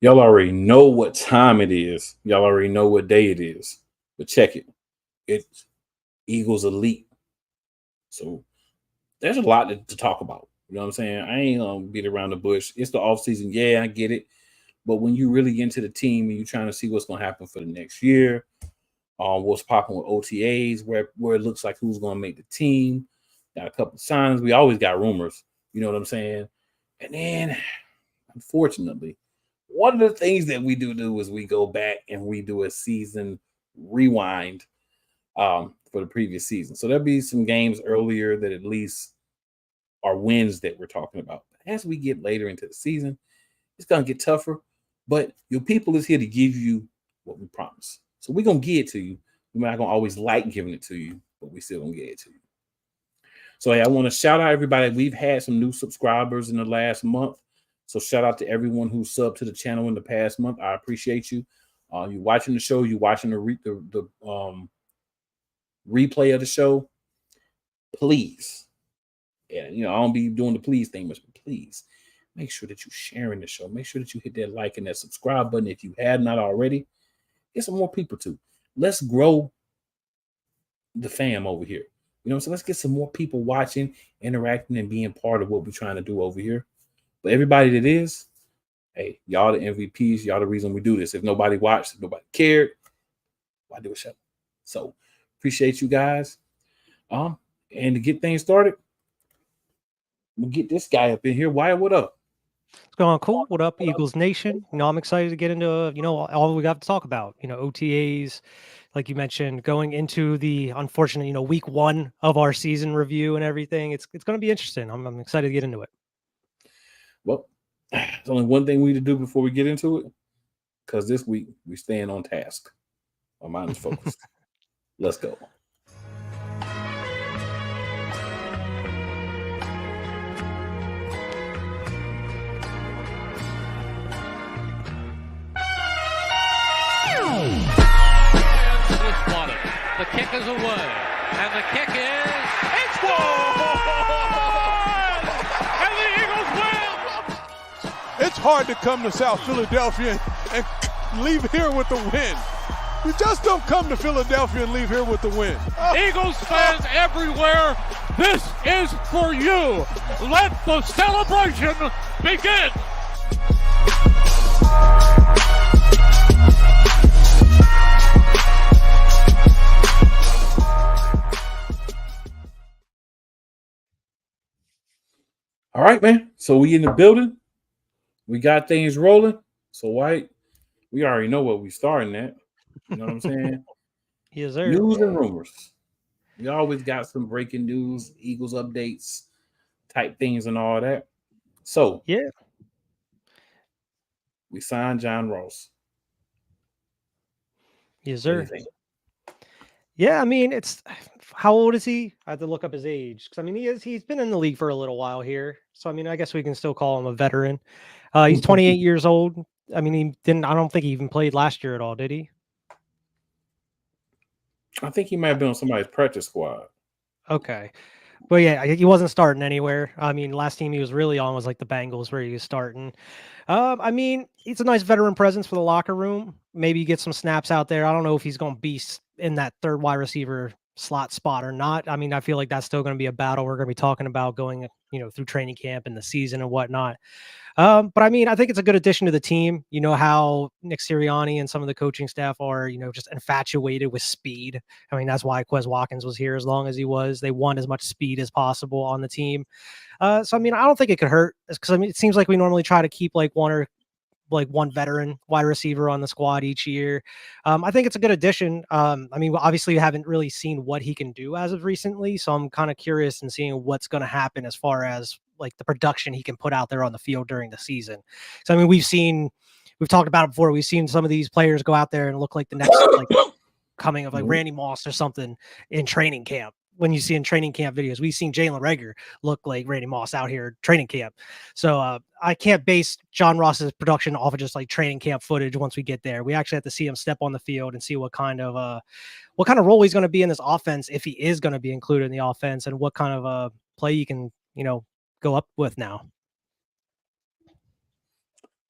Y'all already know what time it is. Y'all already know what day it is. But check it. It's Eagles Elite. So there's a lot to talk about. You know what I'm saying? I ain't gonna beat around the bush. It's the offseason. Yeah, I get it. But when you really get into the team and you're trying to see what's gonna happen for the next year, what's popping with OTAs, where it looks like who's gonna make the team. Got a couple of signs. We always got rumors. You know what I'm saying? And then, unfortunately, one of the things that we do is we go back and we do a season rewind for the previous season. So there'll be some games earlier that at least are wins that we're talking about. As we get later into the season, it's gonna get tougher. But your people is here to give you what we promise. So we're gonna give it to you. We're not gonna always like giving it to you, but we still gonna give it to you. So hey, I want to shout out everybody. We've had some new subscribers in the last month. So shout out to everyone who subbed to the channel in the past month. I appreciate you. You watching the show, you watching the replay of the show. Please, yeah, I don't be doing the please thing much, but please make sure that you're sharing the show. Make sure that you hit that like and that subscribe button if you have not already. Get some more people too. Let's grow the fam over here. So let's get some more people watching, interacting, and being part of what we're trying to do over here. But everybody that is, hey, y'all the MVPs. Y'all the reason we do this. If nobody watched, if nobody cared, why do a show? So appreciate you guys. And to get things started, we'll get this guy up in here. Wyatt, what up? What's going on? Cool. What up, Eagles Nation? I'm excited to get into, all we got to talk about, OTAs, like you mentioned, going into the unfortunate, week 1 of our season review and everything. It's going to be interesting. I'm excited to get into it. Well, there's only one thing we need to do before we get into it, because this week we're staying on task. My mind is focused. Let's go. The kick is away, and the kick it's gone! And the Eagles win! It's hard to come to South Philadelphia and leave here with the win. You just don't come to Philadelphia and leave here with the win. Eagles fans everywhere, this is for you. Let the celebration begin. All right, man. So we in the building. We got things rolling. So White, we already know what we starting at. You know what I'm saying? Yes, sir. News and rumors. We always got some breaking news, Eagles updates, type things and all that. So yeah, we signed John Ross. Yes, sir. Yeah, I mean, how old is he? I have to look up his age because he's been in the league for a little while here. So I guess we can still call him a veteran. He's 28 years old. I don't think he even played last year at all, did he? I think he might have been on somebody's practice squad. Okay. But yeah, he wasn't starting anywhere. Last team he was really on was like the Bengals where he was starting. He's a nice veteran presence for the locker room. Maybe get some snaps out there. I don't know if he's going to be in that third wide receiver slot spot or not. I feel like that's still going to be a battle we're going to be talking about going, through training camp and the season and whatnot. But I think it's a good addition to the team. You know how Nick Sirianni and some of the coaching staff are, just infatuated with speed. That's why Quez Watkins was here as long as he was. They want as much speed as possible on the team. I don't think it could hurt because it seems like we normally try to keep one veteran wide receiver on the squad each year. I think it's a good addition. Obviously, we haven't really seen what he can do as of recently, so I'm kind of curious in seeing what's going to happen as far as like the production he can put out there on the field during the season. So, we've talked about it before. We've seen some of these players go out there and look like the next coming of Randy Moss or something in training camp. When you see in training camp videos, we've seen Jalen Reagor look like Randy Moss out here training camp. So I can't base John Ross's production off of just like training camp footage. Once we get there, we actually have to see him step on the field and see what kind of role he's going to be in this offense, if he is going to be included in the offense, and what kind of play you can go up with now.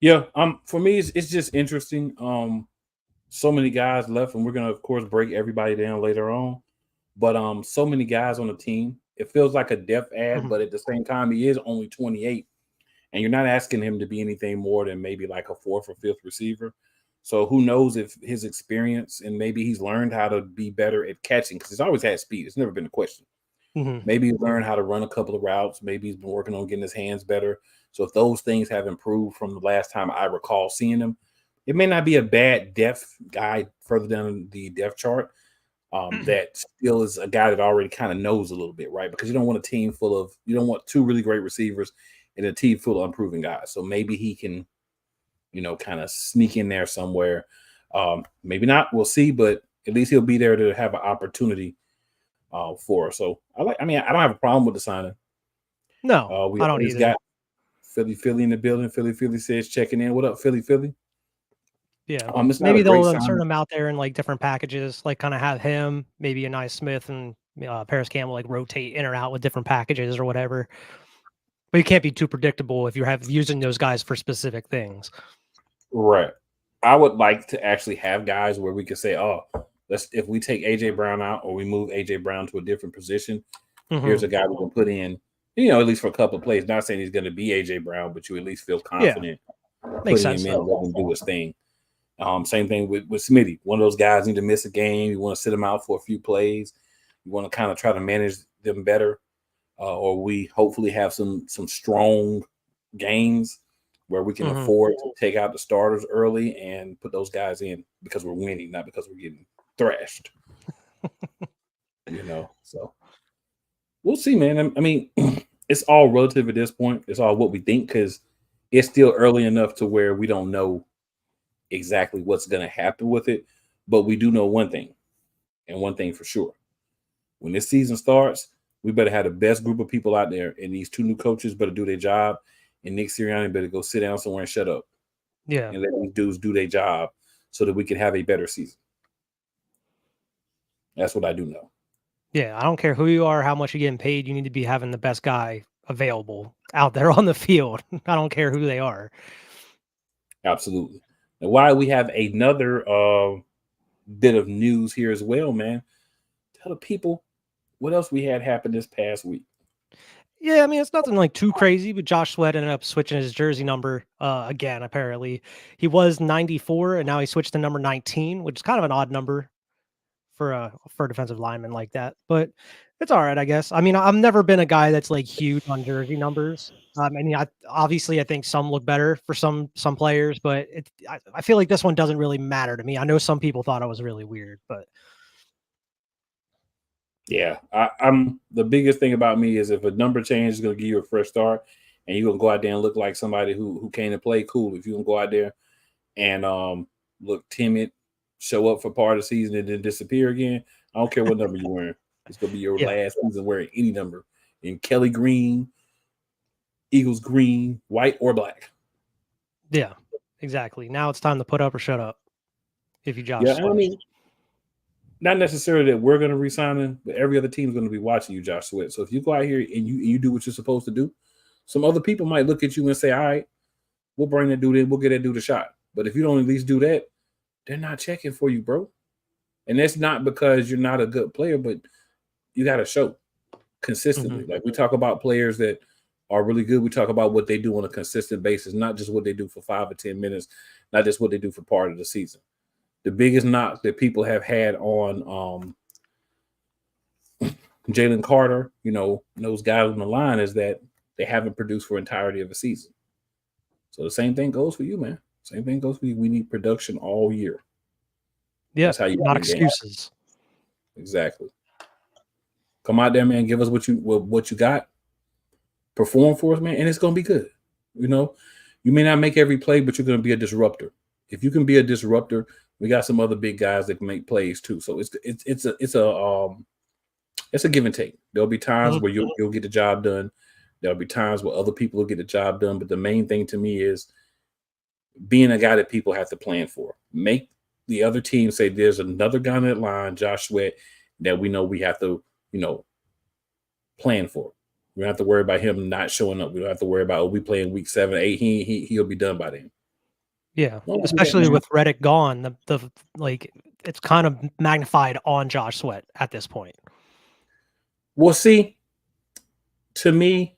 Yeah, for me, it's just interesting. So many guys left, and we're gonna, of course, break everybody down later on. But so many guys on the team. It feels like a depth ad, Mhm. but at the same time, he is only 28, and you're not asking him to be anything more than maybe like a fourth or fifth receiver. So who knows if his experience and maybe he's learned how to be better at catching, because he's always had speed. It's never been a question. Mhm. Maybe he's learned how to run a couple of routes. Maybe he's been working on getting his hands better. So if those things have improved from the last time I recall seeing him, it may not be a bad depth guy further down the depth chart. That still is a guy that already kind of knows a little bit, right? Because you don't want a team full of, you don't want two really great receivers and a team full of unproven guys. So maybe he can, kind of sneak in there somewhere. Maybe not. We'll see, but at least he'll be there to have an opportunity for us. So I don't have a problem with the signing. No, We I don't always either. got Philly in the building. Philly says checking in. What up, Philly? Yeah, It's not maybe a great they'll insert sign. him out there in like different packages, like kind of have him, maybe a nice Smith and Paris Campbell like rotate in or out with different packages or whatever. But you can't be too predictable if you have using those guys for specific things. Right. I would like to actually have guys where we could say, oh, if we take AJ Brown out or we move AJ Brown to a different position, here's a guy we can put in, at least for a couple of plays. Not saying he's going to be AJ Brown, but you at least feel confident Makes putting sense. him in and letting him do his thing. Same thing with Smitty. One of those guys need to miss a game. You want to sit him out for a few plays. You want to kind of try to manage them better, or we hopefully have some strong games where we can afford to take out the starters early and put those guys in because we're winning, not because we're getting thrashed. So we'll see, man. I mean, it's all relative at this point. It's all what we think because it's still early enough to where we don't know exactly what's going to happen with it. But we do know one thing, and one thing for sure. When this season starts, we better have the best group of people out there, and these two new coaches better do their job, and Nick Sirianni better go sit down somewhere and shut up. Yeah. And let these dudes do their job so that we can have a better season. That's what I do know. Yeah, I don't care who you are, how much you're getting paid. You need to be having the best guy available out there on the field. I don't care who they are. Absolutely. And while we have another bit of news here as well, man, tell the people what else we had happen this past week. Yeah, I mean, it's nothing like too crazy, but Josh Sweat ended up switching his jersey number again, apparently. He was 94, and now he switched to number 19, which is kind of an odd number for a defensive lineman like that. But it's all right, I guess. I mean, I've never been a guy that's like huge on jersey numbers. I mean, obviously I think some look better for some players, but I feel like this one doesn't really matter to me. I know some people thought it was really weird, but yeah, I'm the biggest thing about me is if a number change is going to give you a fresh start, and you're gonna go out there and look like somebody who came to play, cool. If you can go out there and look timid, show up for part of the season and then disappear again, I don't care what number you're wearing. It's gonna be your last season wearing any number in Kelly green, Eagles green, white or black. Yeah, exactly. Now it's time to put up or shut up. If you Josh, I mean, not necessarily that we're going to resign him, but every other team is going to be watching you, Josh Sweat. So if you go out here and you do what you're supposed to do, some other people might look at you and say, all right, we'll bring that dude in, we'll get that dude a shot. But if you don't at least do that, they're not checking for you, bro. And that's not because you're not a good player, but you got to show consistently. Like we talk about players that are really good. We talk about what they do on a consistent basis, not just what they do for 5 or 10 minutes, not just what they do for part of the season. The biggest knock that people have had on Jalen Carter, those guys on the line is that they haven't produced for entirety of a season. So the same thing goes for you, man. Same thing goes for you. We need production all year. Yeah, that's how you not excuses. Exactly. Come out there, man. Give us what you got. Perform for us, man, and it's gonna be good. You may not make every play, but you're gonna be a disruptor. If you can be a disruptor, we got some other big guys that can make plays too. So it's a give and take. There'll be times where you'll get the job done. There'll be times where other people will get the job done. But the main thing to me is being a guy that people have to plan for. Make the other team say there's another guy on that line, Josh Sweat, that we know we have to, plan for. We don't have to worry about him not showing up. We don't have to worry about we playing week 7, 8. He'll be done by then. Yeah, especially with Reddick gone, the like it's kind of magnified on Josh Sweat at this point. Well, see, to me,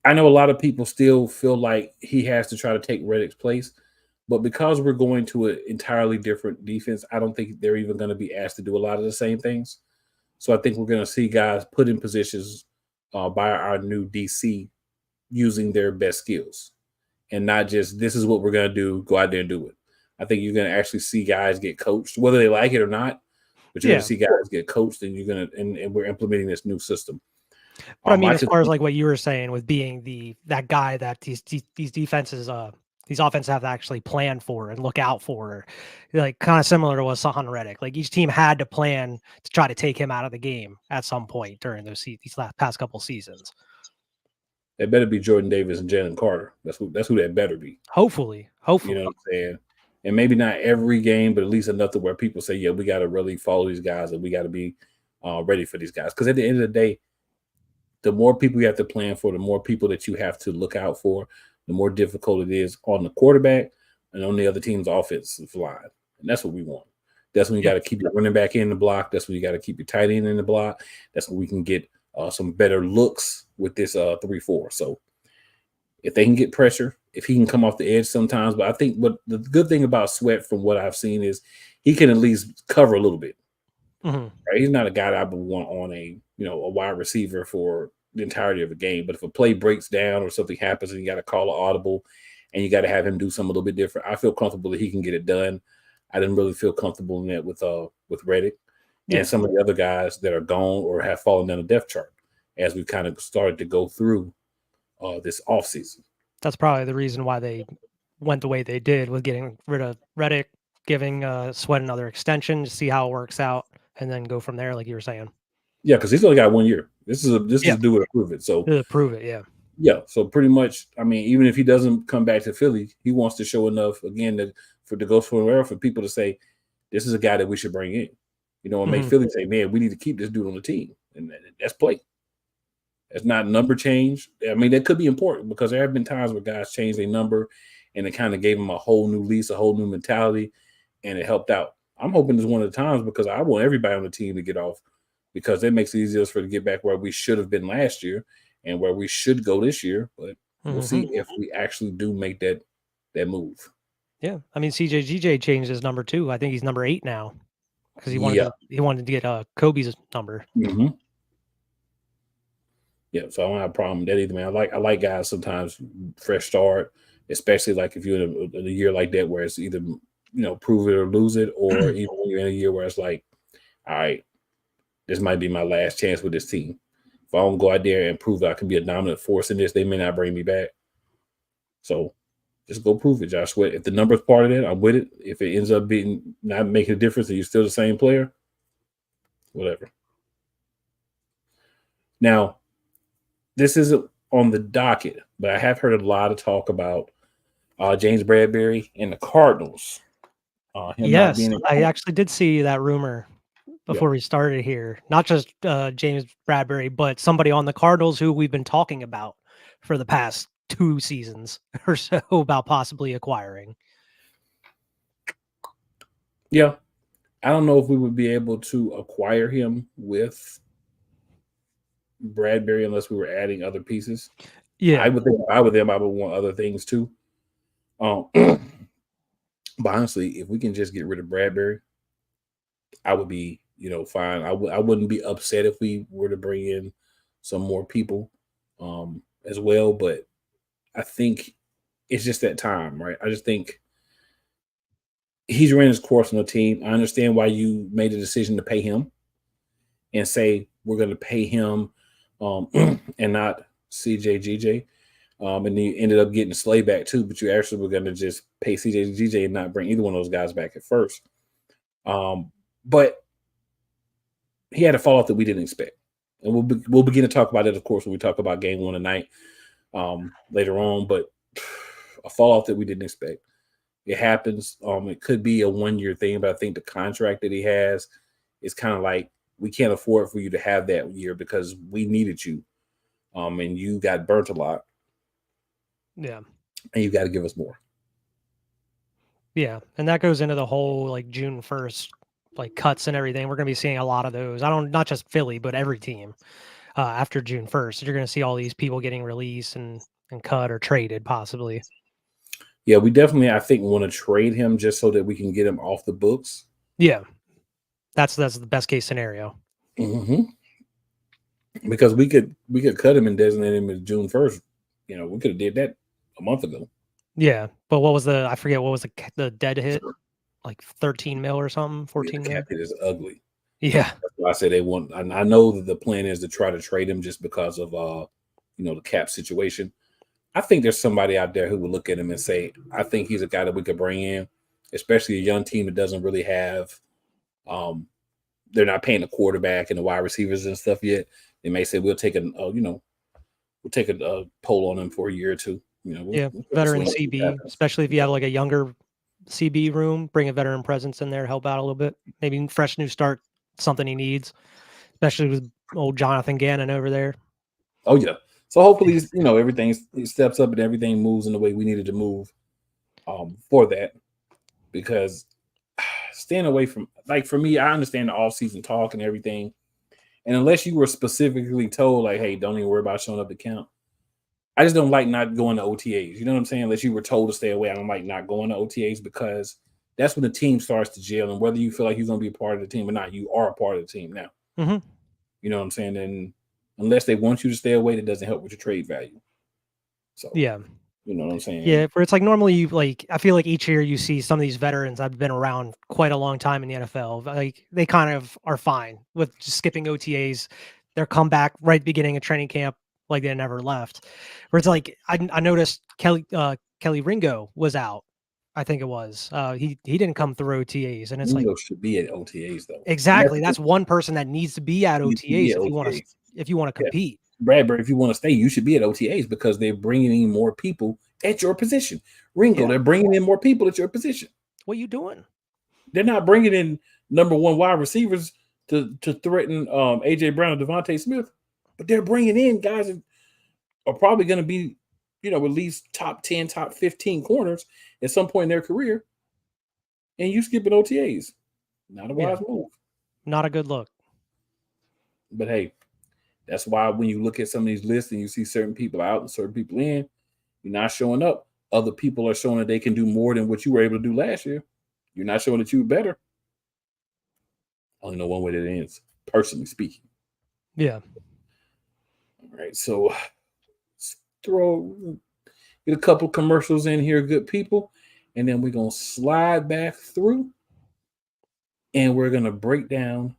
I know a lot of people still feel like he has to try to take Reddick's place, but because we're going to an entirely different defense, I don't think they're even going to be asked to do a lot of the same things. So I think we're going to see guys put in positions by our new DC using their best skills and not just this is what we're going to do, go out there and do it. I think you're going to actually see guys get coached, whether they like it or not, but you're going to see guys get coached and you're going to, and we're implementing this new system. But I mean, as far as like what you were saying with being that guy that these defenses, these offenses have to actually plan for and look out for, like kind of similar to what Sahan Reddick. Like each team had to plan to try to take him out of the game at some point during these past couple seasons. It better be Jordan Davis and Jalen Carter. That's who that better be. Hopefully. You know what I'm saying? And maybe not every game, but at least enough to where people say, yeah, we got to really follow these guys and we got to be ready for these guys. Because at the end of the day, the more people you have to plan for, the more people that you have to look out for, the more difficult it is on the quarterback and on the other team's offensive line. And that's what we want. That's when you got to keep your running back in the block. That's when you got to keep your tight end in the block. That's when we can get some better looks with this 3-4. So if they can get pressure, if he can come off the edge sometimes, but I think what the good thing about Sweat from what I've seen is he can at least cover a little bit. Mm-hmm. Right? He's not a guy that I would want on a wide receiver for the entirety of the game. But if a play breaks down or something happens and you got to call an audible and you got to have him do something a little bit different, I feel comfortable that he can get it done. I didn't really feel comfortable in that with Reddick and some of the other guys that are gone or have fallen down the depth chart as we kind of started to go through this offseason. That's probably the reason why they went the way they did with getting rid of Reddick, giving Sweat another extension to see how it works out, and then go from there, like you were saying. Yeah, because he's only got 1 year. This is do it or prove it. So prove it, yeah. Yeah, so pretty much, I mean, even if he doesn't come back to Philly, he wants to show enough again to go somewhere for people to say, this is a guy that we should bring in. And make Philly say, man, we need to keep this dude on the team, and that's play. It's not number change. I mean, that could be important because there have been times where guys changed their number and it kind of gave them a whole new lease, a whole new mentality, and it helped out. I'm hoping it's one of the times because I want everybody on the team to get off because that makes it easier for to get back where we should have been last year and where we should go this year. But we'll see if we actually do make that move. Yeah. I mean, CJGJ changed his number too. I think he's number 8 now because he wanted to get Kobe's number. Mm-hmm. Yeah, so I don't have a problem with that either, man. I like guys sometimes fresh start, especially like if you're in a year like that where it's either prove it or lose it, or even when you're in a year where it's like, all right, this might be my last chance with this team. If I don't go out there and prove I can be a dominant force in this, they may not bring me back. So just go prove it, Josh Sweat. If the number's part of it, I'm with it. If it ends up being not making a difference and you're still the same player, whatever. Now, this isn't on the docket, but I have heard a lot of talk about James Bradberry and the Cardinals. Yes, I actually did see that rumor before we started here. Not just James Bradberry, but somebody on the Cardinals who we've been talking about for the past 2 seasons or so about possibly acquiring. Yeah. I don't know if we would be able to acquire him with Bradberry unless we were adding other pieces. Yeah, I would think I would want other things too. But honestly, if we can just get rid of Bradberry, I would be, fine. I wouldn't be upset if we were to bring in some more people as well. But I think it's just that time, right? I just think he's ran his course on the team. I understand why you made the decision to pay him and say we're going to pay him and not CJGJ. And you ended up getting Slay back too, but you actually were going to just pay CJGJ and not bring either one of those guys back at first. But he had a fallout that we didn't expect. And we'll begin to talk about it, of course, when we talk about game 1 tonight later on. But a fallout that we didn't expect. It happens. It could be a 1-year thing, but I think the contract that he has is kind of like, we can't afford for you to have that year because we needed you. And you got burnt a lot. Yeah. And you got to give us more. Yeah, and that goes into the whole like June 1st like cuts and everything. We're going to be seeing a lot of those. Not just Philly, but every team after June 1st. You're going to see all these people getting released and cut or traded possibly. Yeah, we definitely, I think, want to trade him just so that we can get him off the books. Yeah, that's the best case scenario. Mm-hmm. Because we could cut him and designate him as June 1st. You know, we could have did that a month ago. Yeah, but what was I forget what was the dead hit? Like 13 mil or something, 14 mil. mil. It is ugly. Yeah, that's why I say they want. I know that the plan is to try to trade him just because of the cap situation. I think there's somebody out there who would look at him and say, I think he's a guy that we could bring in, especially a young team that doesn't really have. They're not paying the quarterback and the wide receivers and stuff yet. They may say we'll take a poll on him for a year or two. Veteran CB, especially if you have like a younger CB room, bring a veteran presence in there, help out a little bit. Maybe fresh new start, something he needs, especially with old Jonathan Gannon over there. Oh yeah. So hopefully, everything steps up and everything moves in the way we needed to move for that. Because staying away from, like, for me, I understand the off-season talk and everything. And unless you were specifically told, like, hey, don't even worry about showing up to camp. I just don't like not going to OTAs. You know what I'm saying? Unless you were told to stay away, I don't like not going to OTAs because that's when the team starts to gel. And whether you feel like you're going to be a part of the team or not, you are a part of the team now. Mm-hmm. You know what I'm saying? And unless they want you to stay away, that doesn't help with your trade value. So, yeah. You know what I'm saying? Yeah, where it's like normally I feel like each year you see some of these veterans that have been around quite a long time in the NFL. Like they kind of are fine with just skipping OTAs. They're come back right beginning of training camp like they never left. Where it's like I noticed Kelly Ringo was out. I think it was. He didn't come through OTAs, and it's Ringo like should be at OTAs though. Exactly. That's one person that needs to be at OTAs if you want to compete. Bradbury, if you want to stay, you should be at OTAs because they're bringing in more people at your position. Ringo, they're bringing in more people at your position. What are you doing? They're not bringing in number one wide receivers to threaten A.J. Brown and Devontae Smith, but they're bringing in guys that are probably going to be, at least top 10, top 15 corners at some point in their career, and you skipping OTAs. Not a wise move. Not a good look. But hey, that's why when you look at some of these lists and you see certain people out and certain people in, you're not showing up. Other people are showing that they can do more than what you were able to do last year. You're not showing that you were better. I only know one way that it ends, personally speaking. Yeah. All right, so get a couple commercials in here, good people, and then we're going to slide back through and we're going to break down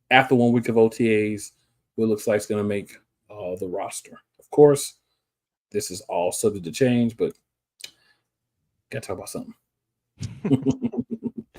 after 1 week of OTAs, what looks like it's going to make the roster. Of course, this is all subject to change, but got to talk about something.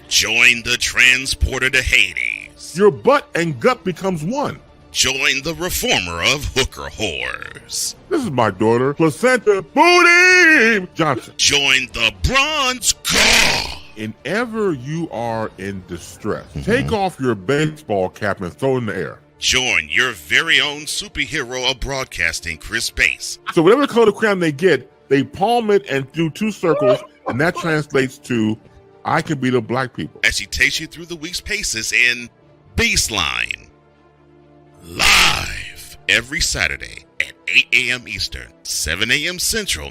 Join the transporter to Hades. Your butt and gut becomes one. Join the reformer of hooker whores. This is my daughter, Placenta Booty Johnson. Join the bronze god. Whenever you are in distress, take off your baseball cap and throw it in the air. Join your very own superhero of broadcasting, Chris Bass. So whatever color crown they get, they palm it and do 2 circles, and that translates to, I can be the black people. As she takes you through the week's paces in Baseline. Live every Saturday at 8 a.m. Eastern, 7 a.m. Central,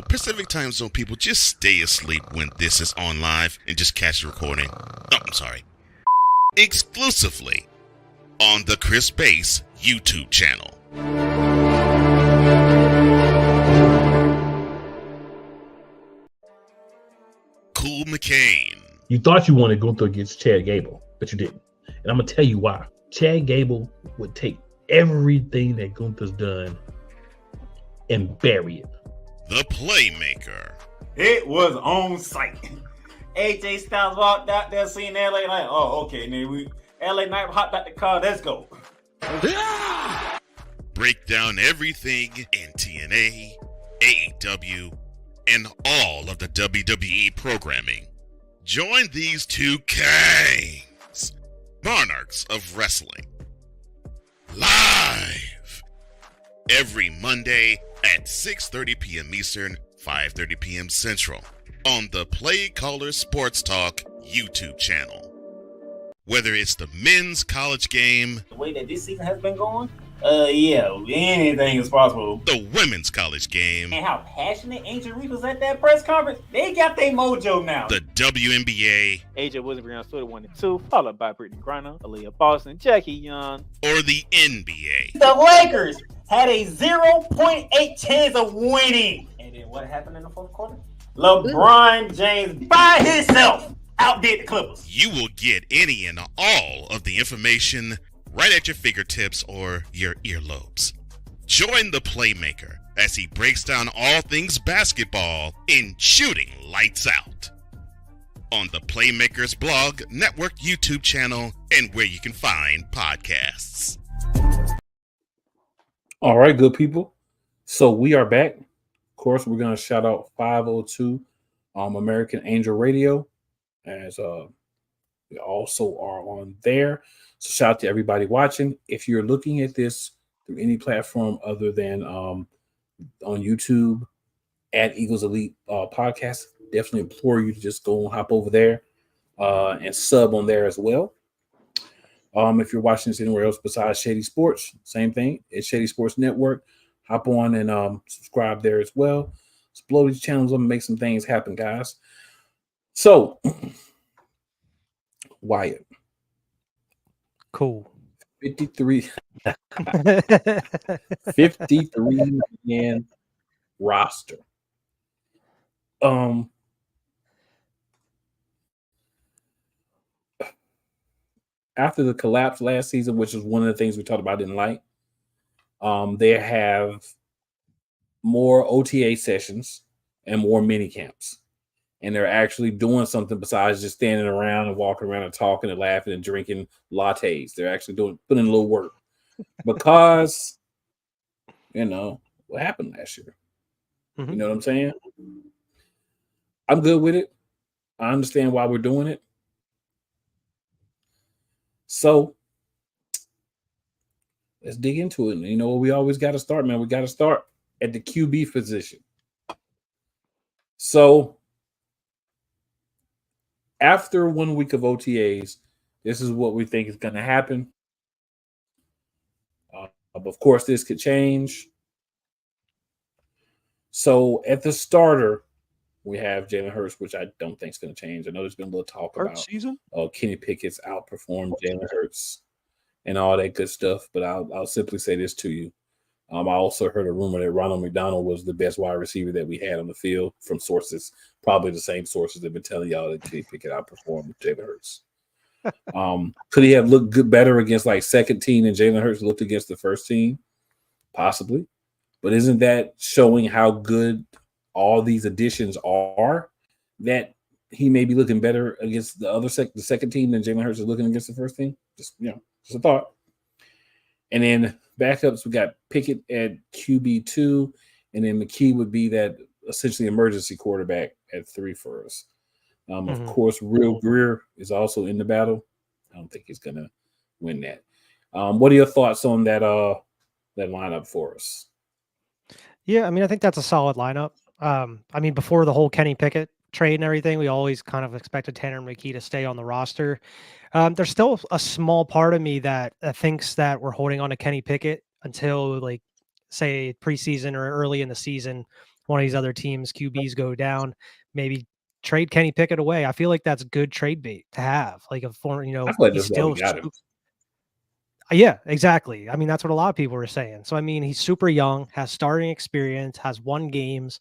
Pacific time zone people, just stay asleep when this is on live and just catch the recording. Oh, I'm sorry. Exclusively on the Chris Bass YouTube channel. Cool McCain. You thought you wanted Gunther against Chad Gable, but you didn't. And I'm going to tell you why. Chad Gable would take everything that Gunther's done and bury it. The Playmaker. It was on site. AJ Styles walked out there, seen LA Knight. Oh, okay, then LA Knight hopped out the car. Let's go. Yeah! Break down everything in TNA, AEW, and all of the WWE programming. Join these two kings, monarchs of wrestling, live every Monday at 6:30 p.m. Eastern, 5:30 p.m. Central on the Play Caller Sports Talk YouTube channel. Whether it's the men's college game, the way that this season has been going, yeah, anything is possible. the women's college game, And how passionate Angel Reese was at that press conference, they got their mojo now. the WNBA, AJ Wilson, Brianna Stewart 1 and 2, followed by Brittany Griner, Aaliyah Boston, Jackie Young, or the NBA. The Lakers had a 0.8 chance of winning. And then what happened in the fourth quarter? LeBron James by himself outdid the Clippers. You will get any and all of the information right at your fingertips or your earlobes. Join the Playmaker as he breaks down all things basketball in Shooting Lights Out on the Playmaker's blog, network, YouTube channel, and where you can find podcasts. All right, good people. So we are back. Of course, we're going to shout out 502 American Angel Radio, as we also are on there. So shout out to everybody watching. If you're looking at this through any platform other than on YouTube at Eagles Elite Podcast, definitely implore you to just go and hop over there and sub on there as well. If you're watching this anywhere else besides Shady Sports, same thing. It's Shady Sports Network. Hop on and subscribe there as well. Let's blow these channels up and make some things happen, guys. So, Wyatt. Cool. 53 man roster. After the collapse last season, which is one of the things we talked about, I didn't like, they have more OTA sessions and more mini camps. And they're actually doing something besides just standing around and walking around and talking and laughing and drinking lattes. They're actually putting in a little work because, what happened last year. Mm-hmm. You know what I'm saying? I'm good with it. I understand why we're doing it. So let's dig into it. We always got to start, man. We got to start at the QB position. So after 1 week of OTAs, this is what we think is going to happen. Of course, this could change. So at the starter, we have Jalen Hurts, which I don't think is going to change. I know there's been a little talk about season. Kenny Pickett's outperformed Jalen Hurts and all that good stuff. But I'll simply say this to you. I also heard a rumor that Ronald McDonald was the best wide receiver that we had on the field from sources, probably the same sources that have been telling y'all that Kenny Pickett outperformed Jalen Hurts. Could he have looked better against like second team than Jalen Hurts looked against the first team? Possibly. But isn't that showing how good all these additions are, that he may be looking better against the second team than Jalen Hurts is looking against the first team? Just a thought. And then backups, we got Pickett at QB2, and then McKee would be that essentially emergency quarterback at 3 for us. Of course, Will Greer is also in the battle. I don't think he's going to win that. What are your thoughts on that lineup for us? Yeah, I think that's a solid lineup. Before the whole Kenny Pickett trade and everything, we always kind of expected Tanner McKee to stay on the roster. There's still a small part of me that thinks that we're holding on to Kenny Pickett until, like, say, preseason or early in the season, one of these other teams' QBs go down, maybe trade Kenny Pickett away. I feel like that's good trade bait to have. Like a former, I feel like he's that's why we still. got him. Yeah, exactly. That's what a lot of people were saying. So, he's super young, has starting experience, has won games.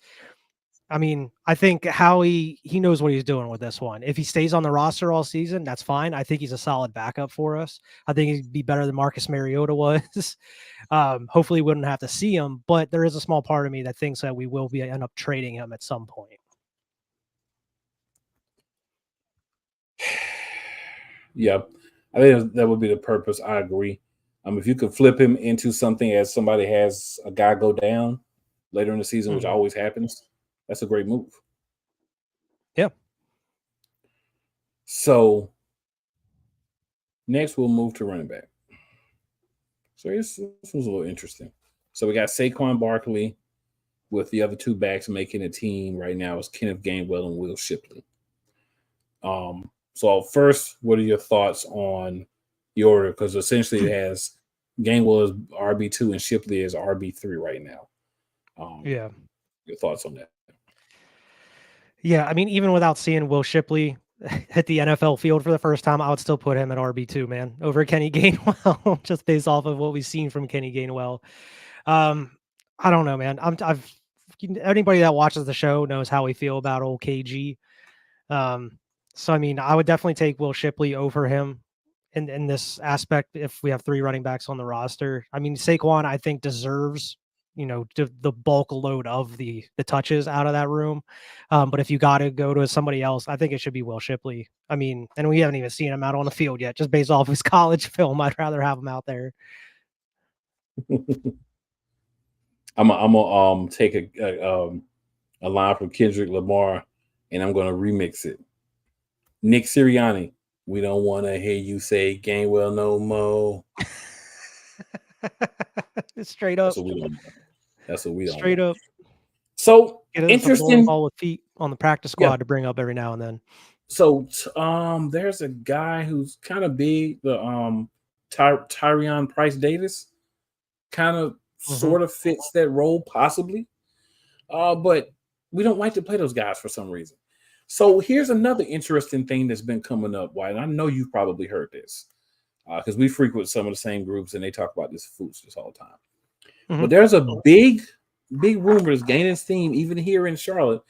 I think Howie, he knows what he's doing with this one. If he stays on the roster all season, that's fine. I think he's a solid backup for us. I think he'd be better than Marcus Mariota was. Hopefully we wouldn't have to see him, but there is a small part of me that thinks that we will end up trading him at some point. Yeah, I think that would be the purpose. I agree. If you could flip him into something as somebody has a guy go down later in the season, which always happens, that's a great move. Yeah. So next we'll move to running back. So this was a little interesting. So we got Saquon Barkley with the other two backs making a team right now is Kenneth Gainwell and Will Shipley. So first, what are your thoughts on the order? Because essentially it has Gainwell as RB2 and Shipley as RB3 right now. Yeah. Your thoughts on that? Yeah, I mean, even without seeing Will Shipley hit the NFL field for the first time, I would still put him at RB2, man, over Kenny Gainwell, just based off of what we've seen from Kenny Gainwell. I don't know, man. Anybody that watches the show knows how we feel about old KG. So I mean, I would definitely take Will Shipley over him in this aspect if we have 3 running backs on the roster. I mean, Saquon, I think, deserves the bulk load of the touches out of that room. But if you got to go to somebody else, I think it should be Will Shipley. I mean, and we haven't even seen him out on the field yet, just based off his college film. I'd rather have him out there. I'm gonna take a line from Kendrick Lamar, and I'm gonna remix it. Nick Sirianni, we don't want to hear you say Gainwell no more. Straight up. That's what we don't. That's what we don't. Straight up. So Get interesting. Ball with feet on the practice squad to bring up every now and then. So there's a guy who's kind of big, the Tyrion Price Davis, kind of sort of fits that role possibly. But we don't like to play those guys for some reason. So here's another interesting thing that's been coming up, White. And I know you've probably heard this because we frequent some of the same groups and they talk about this foolishness all the time. But there's a big rumor that's gaining steam, even here in Charlotte,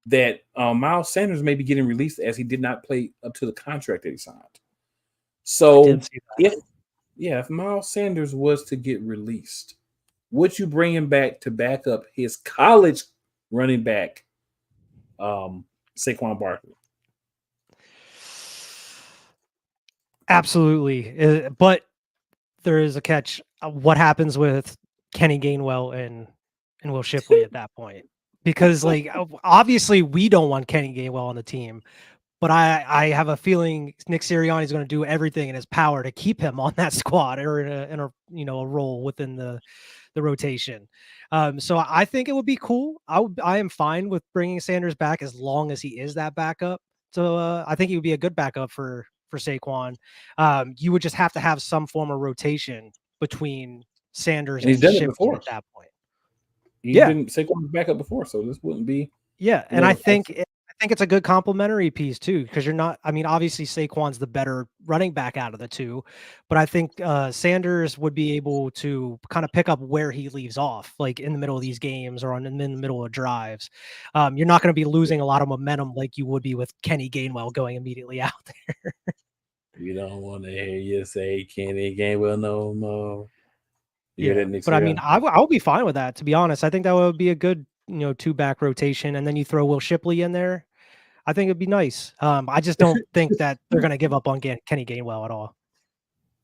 that Miles Sanders may be getting released as he did not play up to the contract that he signed. So if Miles Sanders was to get released, would you bring him back to back up his college running back, Saquon Barkley? Absolutely. But there is a catch. What happens with Kenny Gainwell and Will Shipley at that point? Because obviously we don't want Kenny Gainwell on the team, but I have a feeling Nick Sirianni is going to do everything in his power to keep him on that squad or in a role within the rotation. So I think it would be cool. I am fine with bringing Sanders back as long as he is that backup. So I think he would be a good backup for Saquon. You would just have to have some form of rotation between Sanders and Shipley at that point. He's been Saquon's backup before, so this wouldn't be. Yeah, and I think it's a good complementary piece too, because you're not. I mean, obviously Saquon's the better running back out of the two, but I think Sanders would be able to kind of pick up where he leaves off, like in the middle of these games or in the middle of drives. You're not going to be losing a lot of momentum like you would be with Kenny Gainwell going immediately out there. You don't want to hear you say Kenny Gainwell no more. Yeah, but I mean, I'll be fine with that. To be honest, I think that would be a good, 2-back rotation, and then you throw Will Shipley in there. I think it'd be nice. I just don't think that they're going to give up on Kenny Gainwell at all.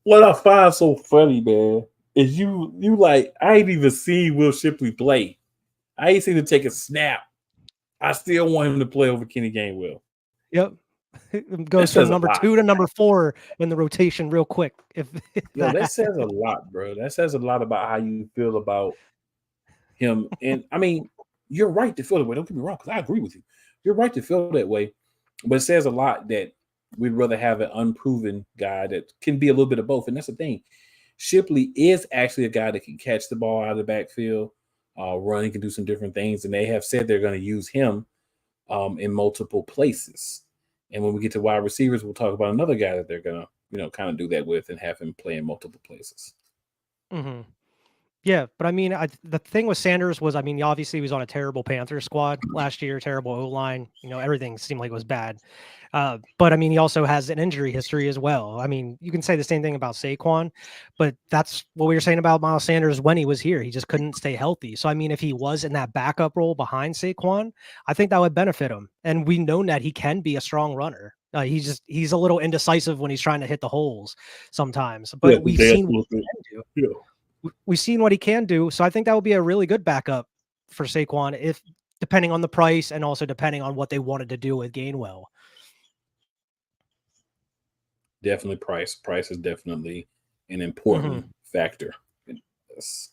What I find so funny, man, is you like I ain't even seen Will Shipley play. I ain't seen him take a snap. I still want him to play over Kenny Gainwell. Yep. It goes from number 2 to number 4 in the rotation real quick. That says a lot, bro. That says a lot about how you feel about him. And I mean, you're right to feel that way. Don't get me wrong, because I agree with you. You're right to feel that way. But it says a lot that we'd rather have an unproven guy that can be a little bit of both. And that's the thing. Shipley is actually a guy that can catch the ball out of the backfield, run, he can do some different things. And they have said they're going to use him in multiple places. And when we get to wide receivers, we'll talk about another guy that they're going to, kind of do that with and have him play in multiple places. Mm-hmm. Yeah, but I mean, the thing with Sanders was, I mean, obviously he was on a terrible Panthers squad last year, terrible O-line. Everything seemed like it was bad. But I mean, he also has an injury history as well. I mean, you can say the same thing about Saquon, but that's what we were saying about Miles Sanders when he was here. He just couldn't stay healthy. So, I mean, if he was in that backup role behind Saquon, I think that would benefit him. And we've known that he can be a strong runner. He's a little indecisive when he's trying to hit the holes sometimes, but we've seen what he can do. We've seen what he can do. So I think that would be a really good backup for Saquon, if depending on the price and also depending on what they wanted to do with Gainwell. Definitely price. Price is definitely an important factor in this.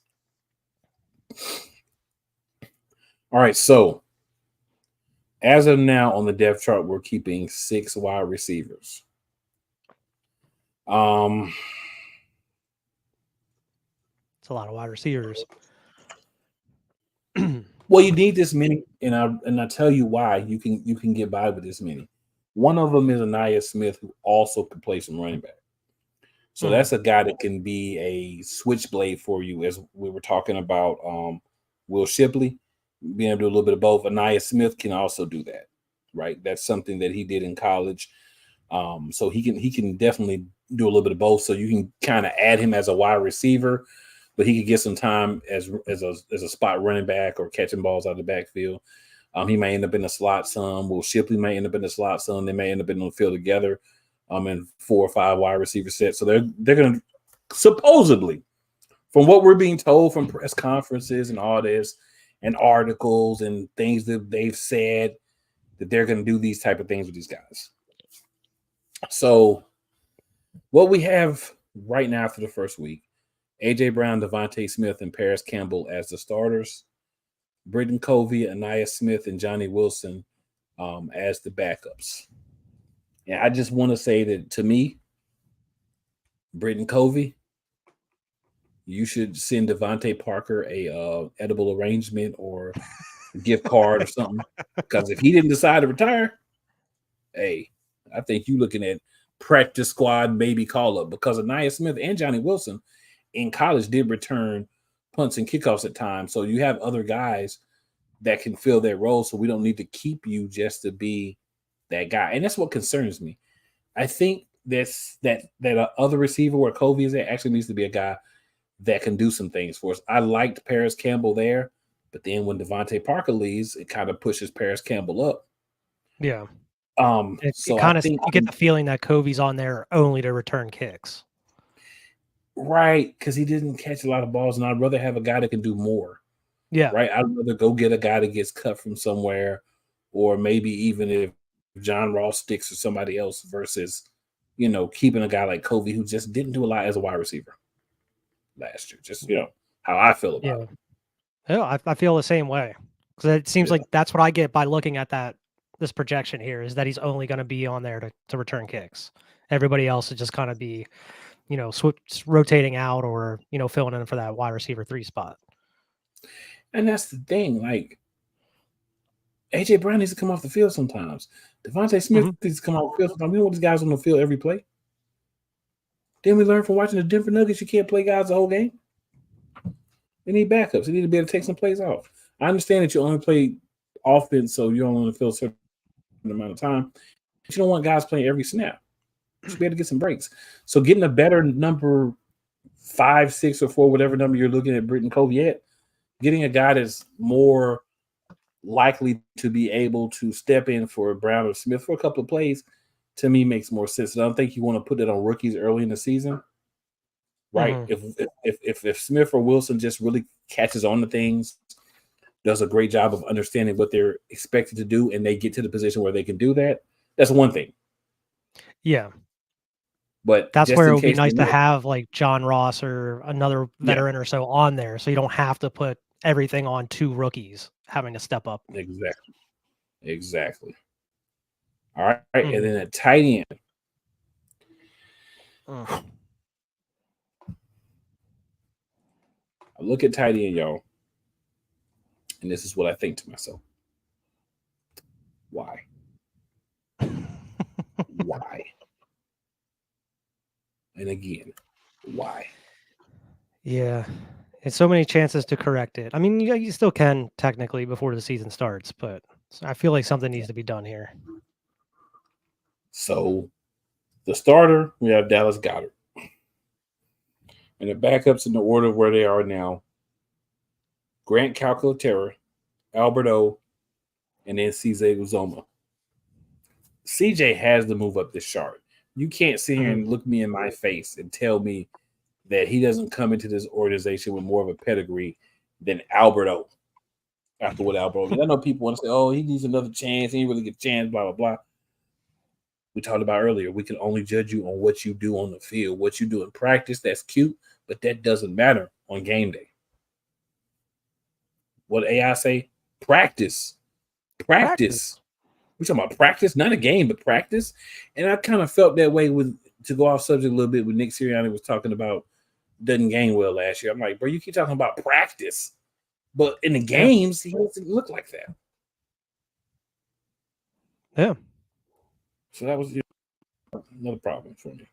All right, so as of now on the depth chart, we're keeping 6 wide receivers. It's a lot of wide receivers. Well, you need this many, and I tell you why you can get by with this many. One of them is Anaya Smith, who also can play some running back. So that's a guy that can be a switchblade for you, as we were talking about Will Shipley being able to do a little bit of both. Anaya Smith can also do that, right? That's something that he did in college. So he can definitely do a little bit of both. So you can kind of add him as a wide receiver, but he could get some time as a spot running back or catching balls out of the backfield. He may end up in the slot some. Will Shipley may end up in the slot some. They may end up in the field together in 4 or 5 wide receiver sets. So they're going to supposedly, from what we're being told from press conferences and all this and articles and things that they've said, that they're going to do these type of things with these guys. So what we have right now for the first week, A.J. Brown, Devontae Smith, and Paris Campbell as the starters. Britton Covey, Anaya Smith, and Johnny Wilson as the backups. And I just want to say that, to me, Britton Covey, you should send Devontae Parker a edible arrangement or a gift card or something. Because if he didn't decide to retire, hey, I think you're looking at practice squad, maybe call-up. Because Anaya Smith and Johnny Wilson in college did return punts and kickoffs at times. So you have other guys that can fill that role. So we don't need to keep you just to be that guy. And that's what concerns me. I think that other receiver where Covey is at actually needs to be a guy that can do some things for us. I liked Paris Campbell there, but then when Devontae Parker leaves, it kind of pushes Paris Campbell up. Yeah. So kind of you get the feeling that Covey's on there only to return kicks. Right, because he didn't catch a lot of balls, and I'd rather have a guy that can do more. Yeah. Right. I'd rather go get a guy that gets cut from somewhere, or maybe even if John Ross sticks or somebody else versus, keeping a guy like Covey who just didn't do a lot as a wide receiver last year. Just, how I feel about it. Yeah, I feel the same way. Because it seems like that's what I get by looking at this projection here, is that he's only going to be on there to return kicks. Everybody else would just kind of be, rotating out or, filling in for that wide receiver 3 spot. And that's the thing. Like, A.J. Brown needs to come off the field sometimes. Devontae Smith needs to come off the field sometimes. We don't want these guys on the field every play. Then we learn from watching the Denver Nuggets, you can't play guys the whole game. They need backups. They need to be able to take some plays off. I understand that you only play offense, so you only on the field a certain amount of time. But you don't want guys playing every snap. You should be able to get some breaks. So getting a better number 5, 6, or 4, whatever number you're looking at Britton Covey at, getting a guy that's more likely to be able to step in for Brown or Smith for a couple of plays, to me, makes more sense. And I don't think you want to put it on rookies early in the season, right? If Smith or Wilson just really catches on to things, does a great job of understanding what they're expected to do, and they get to the position where they can do that, that's one thing. Yeah. But that's where it would be nice to have like John Ross or another veteran or so on there, so you don't have to put everything on 2 rookies having to step up. Exactly. All right. And then at tight end. I look at tight end, y'all, and this is what I think to myself. Why? Why? And again, why? Yeah. It's so many chances to correct it. I mean, you still can technically before the season starts, but I feel like something needs to be done here. So the starter, we have Dallas Goedert. And the backups in the order of where they are now: Grant Calcaterra, Albert O, and then CJ Uzomah. CJ has to move up this chart. You can't sit here and look me in my face and tell me that he doesn't come into this organization with more of a pedigree than Albert O. After what Albert O did. I know people want to say, oh, he needs another chance. He didn't really get a chance, blah, blah, blah. We talked about earlier, we can only judge you on what you do on the field. What you do in practice, that's cute, but that doesn't matter on game day. What AI say? Practice. We're talking about practice, not a game, but practice. And I kind of felt that way to go off subject a little bit when Nick Sirianni was talking about doesn't game well last year. I'm like, bro, you keep talking about practice, but in the games, he doesn't look like that. Yeah. So that was another problem for me.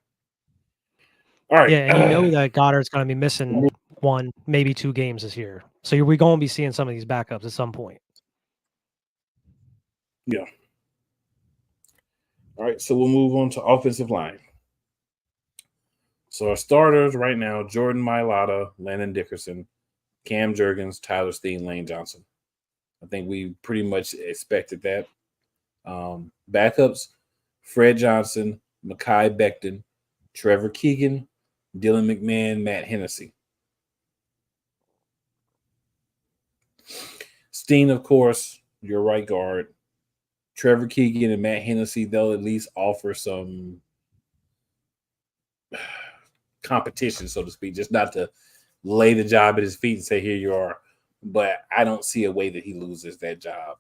All right. Yeah, and you know that Goddard's going to be missing 1, maybe 2 games this year. So we're going to be seeing some of these backups at some point. Yeah. All right, so we'll move on to offensive line. So our starters right now, Jordan Mailata, Landon Dickerson, Cam Jurgens, Tyler Steen, Lane Johnson. I think we pretty much expected that. Backups, Fred Johnson, Mekhi Becton, Trevor Keegan, Dylan McMahon, Matt Hennessy. Steen, of course, your right guard. Trevor Keegan and Matt Hennessy, they'll at least offer some competition, so to speak, just not to lay the job at his feet and say, here you are. But I don't see a way that he loses that job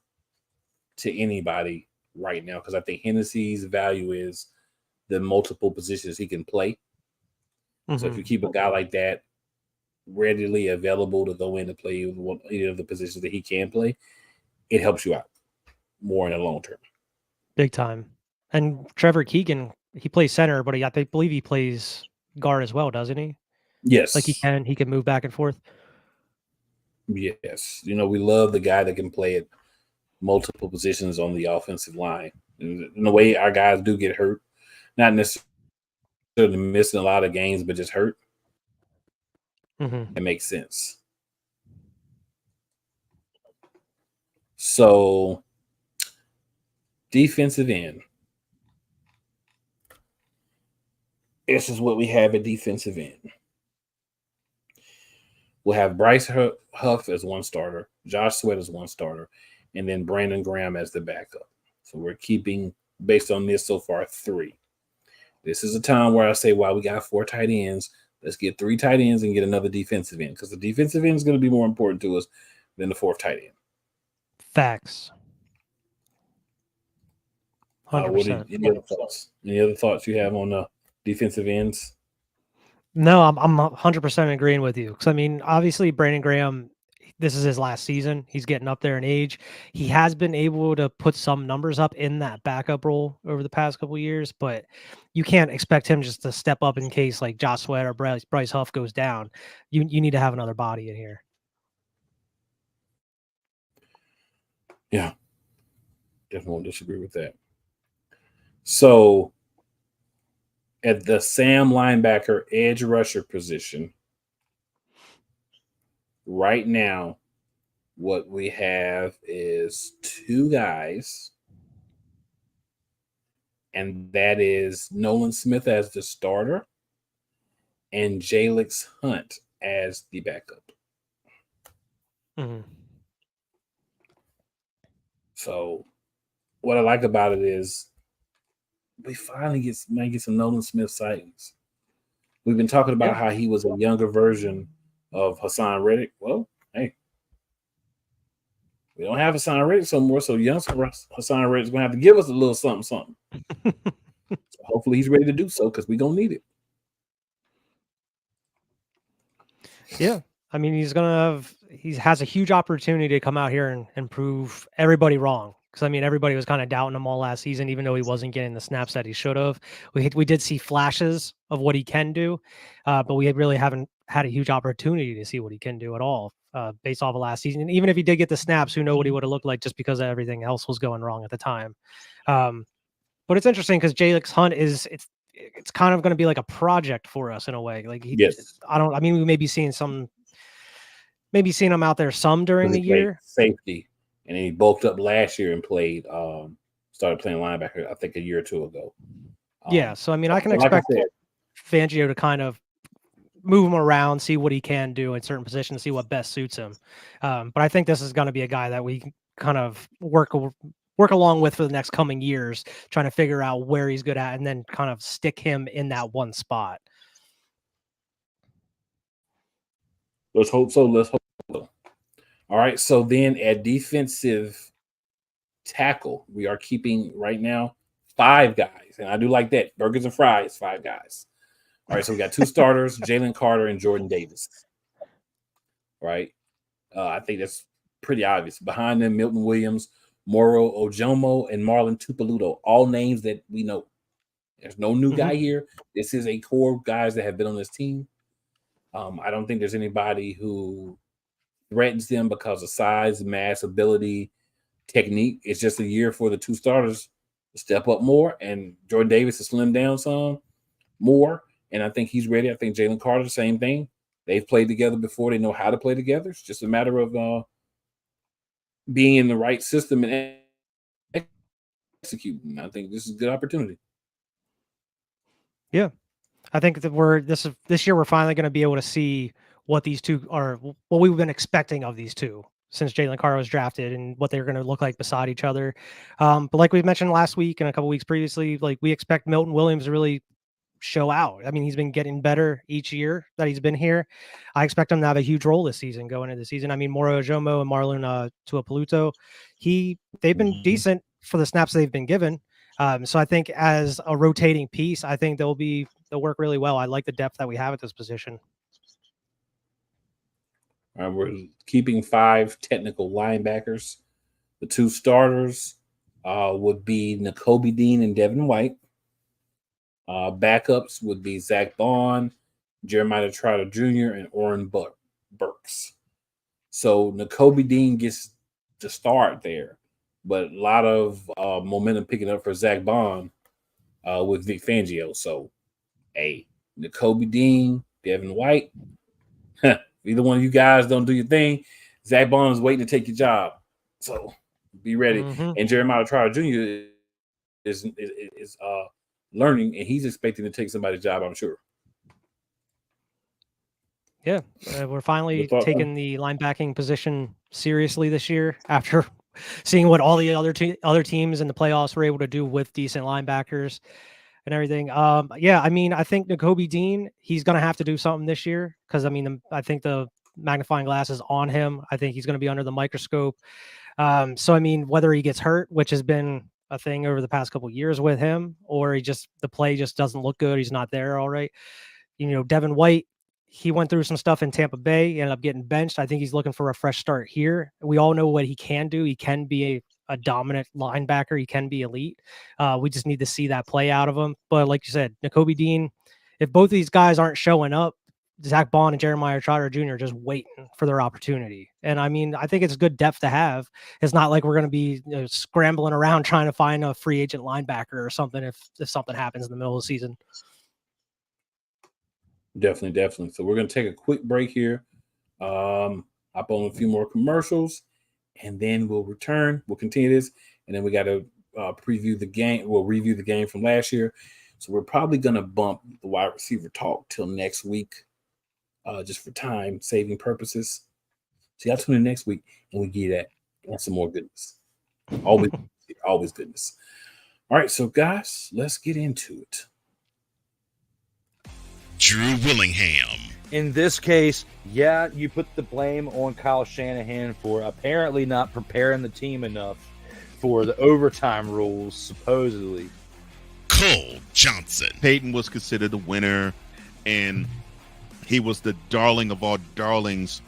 to anybody right now, because I think Hennessy's value is the multiple positions he can play. So if you keep a guy like that readily available to go in and play either of the positions that he can play, it helps you out more in the long term. Big time. And Trevor Keegan, he plays center, but I believe he plays guard as well, doesn't he? Yes. Like he can move back and forth. Yes. We love the guy that can play at multiple positions on the offensive line. In the way our guys do get hurt, not necessarily missing a lot of games, but just hurt. It makes sense. So, defensive end. This is what we have at defensive end. We'll have Bryce Huff as one starter, Josh Sweat as one starter, and then Brandon Graham as the backup. So we're keeping, based on this so far, 3. This is a time where I say, wow, we got 4 tight ends. Let's get 3 tight ends and get another defensive end, because the defensive end is going to be more important to us than the 4th tight end. Facts. 100%. Any other thoughts you have on defensive ends? No, I'm 100% agreeing with you. Because, I mean, obviously, Brandon Graham, this is his last season. He's getting up there in age. He has been able to put some numbers up in that backup role over the past couple of years, but you can't expect him just to step up in case like Josh Sweat or Bryce Huff goes down. You need to have another body in here. Yeah. Definitely won't disagree with that. So, at the Sam linebacker edge rusher position, right now, what we have is 2 guys, and that is Nolan Smith as the starter and Jalix Hunt as the backup. So, what I like about it is we finally might get some Nolan Smith sightings. We've been talking about how he was a younger version of Hassan Reddick. Well, hey, we don't have Hassan Reddick so more, so young Hassan Reddick's going to have to give us a little something. So hopefully he's ready to do so, because we're going to need it. Yeah. I mean, he has a huge opportunity to come out here and prove everybody wrong. Because, I mean, everybody was kind of doubting him all last season, even though he wasn't getting the snaps that he should have. We did see flashes of what he can do, but we really haven't had a huge opportunity to see what he can do at all based off of last season. And even if he did get the snaps, who knows what he would have looked like, just because everything else was going wrong at the time. But it's interesting because Jalix Hunt it's kind of going to be like a project for us in a way. Like we may be seeing him out there some during the year. Safety. And then he bulked up last year and started playing linebacker, I think, a year or 2 ago. So, I mean, I can expect Fangio to kind of move him around, see what he can do in certain positions, see what best suits him. But I think this is going to be a guy that we can kind of work along with for the next coming years, trying to figure out where he's good at and then kind of stick him in that one spot. Let's hope so. All right. So then at defensive tackle, we are keeping right now 5 guys. And I do like that. Burgers and fries, 5 guys. All right. So we got 2 starters, Jalen Carter and Jordan Davis. All right. I think that's pretty obvious. Behind them, Milton Williams, Moro Ojomo, and Marlon Tupeluto. All names that we know. There's no new guy here. This is a core of guys that have been on this team. I don't think there's anybody who threatens them because of size, mass, ability, technique. It's just a year for the 2 starters to step up more, and Jordan Davis to slim down some more. And I think he's ready. I think Jalen Carter, the same thing. They've played together before. They know how to play together. It's just a matter of being in the right system and executing. I think this is a good opportunity. Yeah, I think that this year we're finally going to be able to see what these two are, what we've been expecting of these two since Jalen Carter was drafted, and what they're going to look like beside each other. But like we mentioned last week and a couple weeks previously, like we expect Milton Williams to really show out. I mean, he's been getting better each year that he's been here. I expect him to have a huge role this season going into the season. I mean, Moro Ojomo and Marlon Tupeluto, they've been decent for the snaps they've been given. So I think as a rotating piece, I think they'll work really well. I like the depth that we have at this position. We're keeping 5 technical linebackers. The 2 starters would be Nakobe Dean and Devin White. Backups would be Zach Bond, Jeremiah Trotter Jr., and Oren Burks. So Nakobe Dean gets to start there, but a lot of momentum picking up for Zach Bond with Vic Fangio. So, Nakobe Dean, Devin White. Either one of you guys don't do your thing, Zach Bond is waiting to take your job. So be ready. And Jeremiah Trotter Jr. is learning, and he's expecting to take somebody's job, I'm sure. Yeah, we're finally taking the linebacking position seriously this year after seeing what all the other teams in the playoffs were able to do with decent linebackers and everything. Yeah, I mean, I think Nakobe Dean, he's going to have to do something this year because, I mean, I think the magnifying glass is on him. I think he's going to be under the microscope. So, I mean, whether he gets hurt, which has been a thing over the past couple of years with him, or the play just doesn't look good. He's not there. All right. Devin White, he went through some stuff in Tampa Bay, ended up getting benched. I think he's looking for a fresh start here. We all know what he can do. He can be a dominant linebacker. He can be elite. We just need to see that play out of him. But like you said, Nakobe Dean, if both of these guys aren't showing up, Zach Bond and Jeremiah Trotter Jr. are just waiting for their opportunity. And I mean, I think it's good depth to have. It's not like we're going to be scrambling around trying to find a free agent linebacker or something if something happens in the middle of the season. Definitely. So we're going to take a quick break here. Hop on a few more commercials, and then we'll return. We'll continue this, and then we got to preview the game. We'll review the game from last year. So we're probably going to bump the wide receiver talk till next week. Just for time saving purposes. So y'all tune in next week and we get that and some more goodness. Always goodness. All right, so guys, let's get into it. Drew Willingham. In this case, yeah, you put the blame on Kyle Shanahan for apparently not preparing the team enough for the overtime rules, supposedly. Cole Johnson. Peyton was considered a winner, and he was the darling of all darlings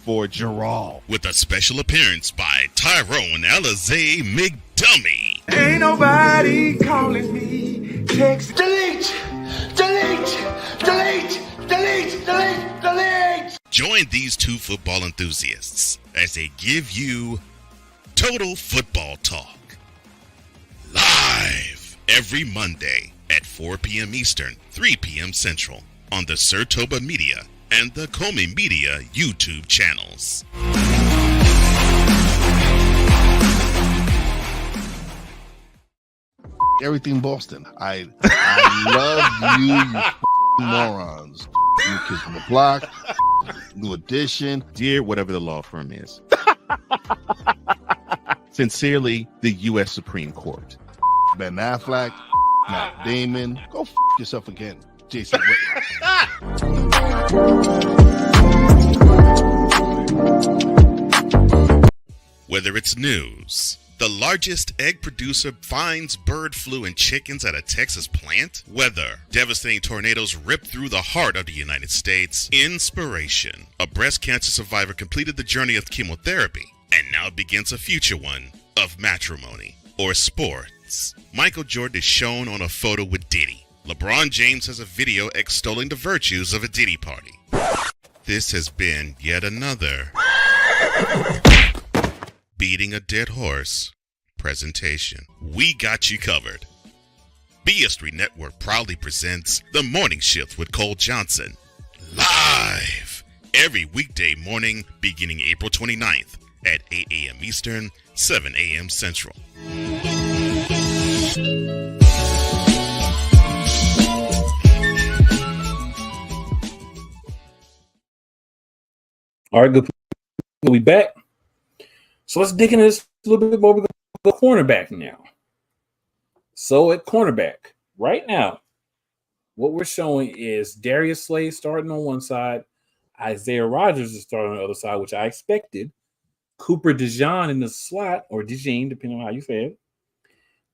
for Gerald. With a special appearance by Tyrone Alizé McDummy. Ain't nobody calling me. Text delete. Join these 2 football enthusiasts as they give you Total Football Talk. Live every Monday at 4 p.m. Eastern, 3 p.m. Central. On the Sertoba Media and the Comey Media YouTube channels. Everything Boston. I love you morons. New Kids on the Block, New Edition. Dear whatever the law firm is. Sincerely, the U.S. Supreme Court. Ben Affleck, Matt Damon. Go yourself again. Jason Whitlock. Whether it's news, the largest egg producer finds bird flu in chickens at a Texas plant, weather, devastating tornadoes rip through the heart of the United States, inspiration, a breast cancer survivor completed the journey of chemotherapy, and now begins a future one of matrimony, or sports. Michael Jordan is shown on a photo with Diddy. LeBron James has a video extolling the virtues of a Diddy party. This has been yet another beating a dead horse presentation. We got you covered. BS3 Network proudly presents The Morning Shift with Cole Johnson, live every weekday morning beginning April 29th at 8 a.m. Eastern, 7 a.m. Central. All right, good. We'll be back. So let's dig into this a little bit more. We're going to go cornerback now. So at cornerback, right now, what we're showing is Darius Slade starting on one side. Isaiah Rodgers is starting on the other side, which I expected. Cooper DeJean in the slot, or DeJean, depending on how you say it.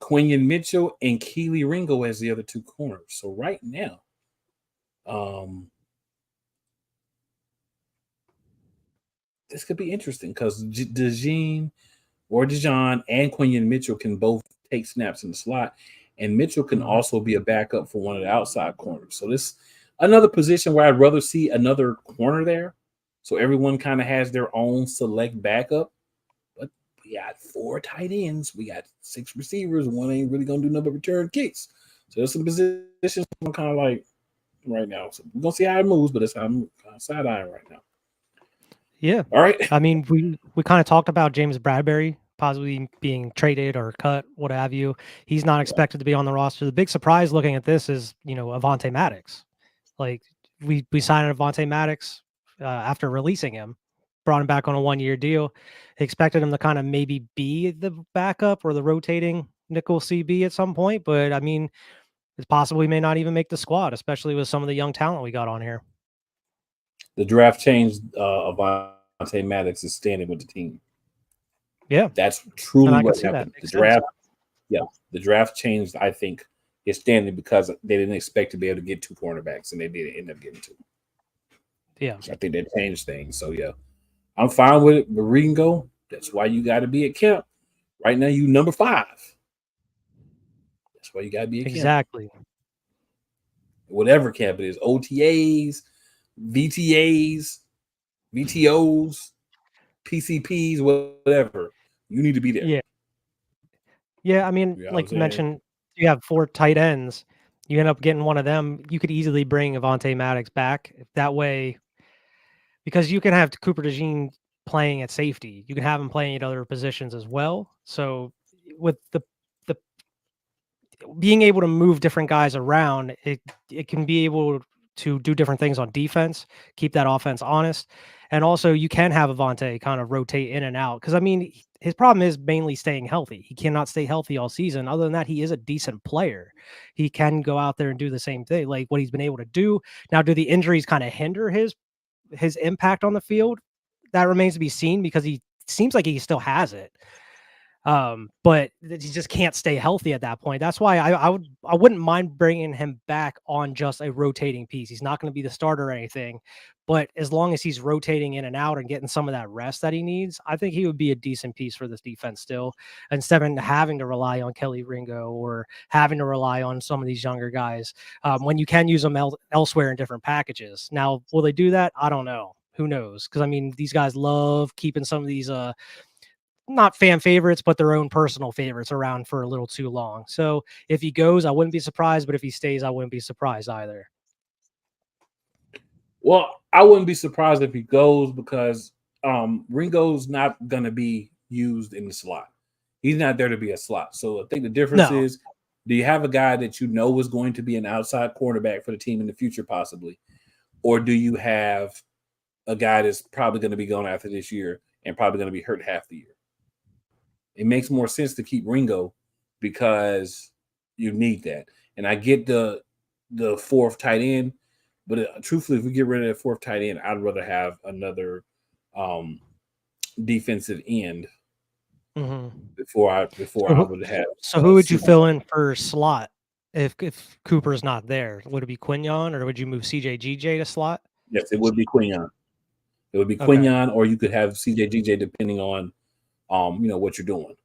Quinion Mitchell and Keely Ringo as the other two corners. So right now, this could be interesting because DeJean and Quinion Mitchell can both take snaps in the slot, and Mitchell can also be a backup for one of the outside corners. So this another position where I'd rather see another corner there. So everyone kind of has their own select backup. But we got 4 tight ends. We got 6 receivers. One ain't really going to do nothing but return kicks. So there's some positions I'm kind of like right now. So we're going to see how it moves, but it's how I'm side-eyeing right now. Yeah. All right. I mean, we kind of talked about James Bradbury possibly being traded or cut, what have you. He's not expected to be on the roster. The big surprise looking at this is, Avonte Maddox. Like we signed Avonte Maddox after releasing him, brought him back on a 1-year deal. Expected him to kind of maybe be the backup or the rotating nickel CB at some point. But I mean, it's possible he may not even make the squad, especially with some of the young talent we got on here. The draft changed Avonte Maddox's standing with the team. Yeah, that's truly what happened. The draft changed, I think, his standing because they didn't expect to be able to get 2 cornerbacks, and they did end up getting 2. Yeah, so I think that changed things. So yeah, I'm fine with it. But Ringo, that's why you got to be at camp. Right now, you number 5. That's why you got to be at camp. Exactly. Whatever camp it is, OTAs, VTAs, VTOs, PCPs, whatever. You need to be there. Yeah. I mean, like you mentioned, you have 4 tight ends. You end up getting one of them. You could easily bring Avonte Maddox back that way, because you can have Cooper DeJean playing at safety. You can have him playing at other positions as well. So with the being able to move different guys around, it can be able to do different things on defense, keep that offense honest. And also you can have Avonte kind of rotate in and out. Cause I mean, his problem is mainly staying healthy. He cannot stay healthy all season. Other than that, he is a decent player. He can go out there and do the same thing, like what he's been able to do. Now, do the injuries kind of hinder his impact on the field? That remains to be seen, because he seems like he still has it. But he just can't stay healthy at that point. That's why I wouldn't mind bringing him back on just a rotating piece. He's not going to be the starter or anything, but as long as he's rotating in and out and getting some of that rest that he needs, I think he would be a decent piece for this defense still, instead of having to rely on Kelly Ringo or having to rely on some of these younger guys, when you can use them elsewhere in different packages. Now, will they do that? I don't know. Who knows? Because I mean, these guys love keeping some of these not fan favorites, but their own personal favorites around for a little too long. So if he goes, I wouldn't be surprised, but if he stays, I wouldn't be surprised either. Well, I wouldn't be surprised if he goes, because Ringo's not going to be used in the slot. He's not there to be a slot. So I think the difference is, do you have a guy that you know is going to be an outside cornerback for the team in the future, possibly? Or do you have a guy that's probably going to be gone after this year and probably going to be hurt half the year? It makes more sense to keep Ringo because you need that. And I get the 4th tight end, but truthfully, if we get rid of that 4th tight end, I'd rather have another defensive end before I would have. So who would you fill in for slot if Cooper's not there? Would it be Quignon, or would you move CJ/GJ to slot? Yes, it would be Quignon. It would be Okay. Quignon, or you could have CJ/GJ depending on what you're doing.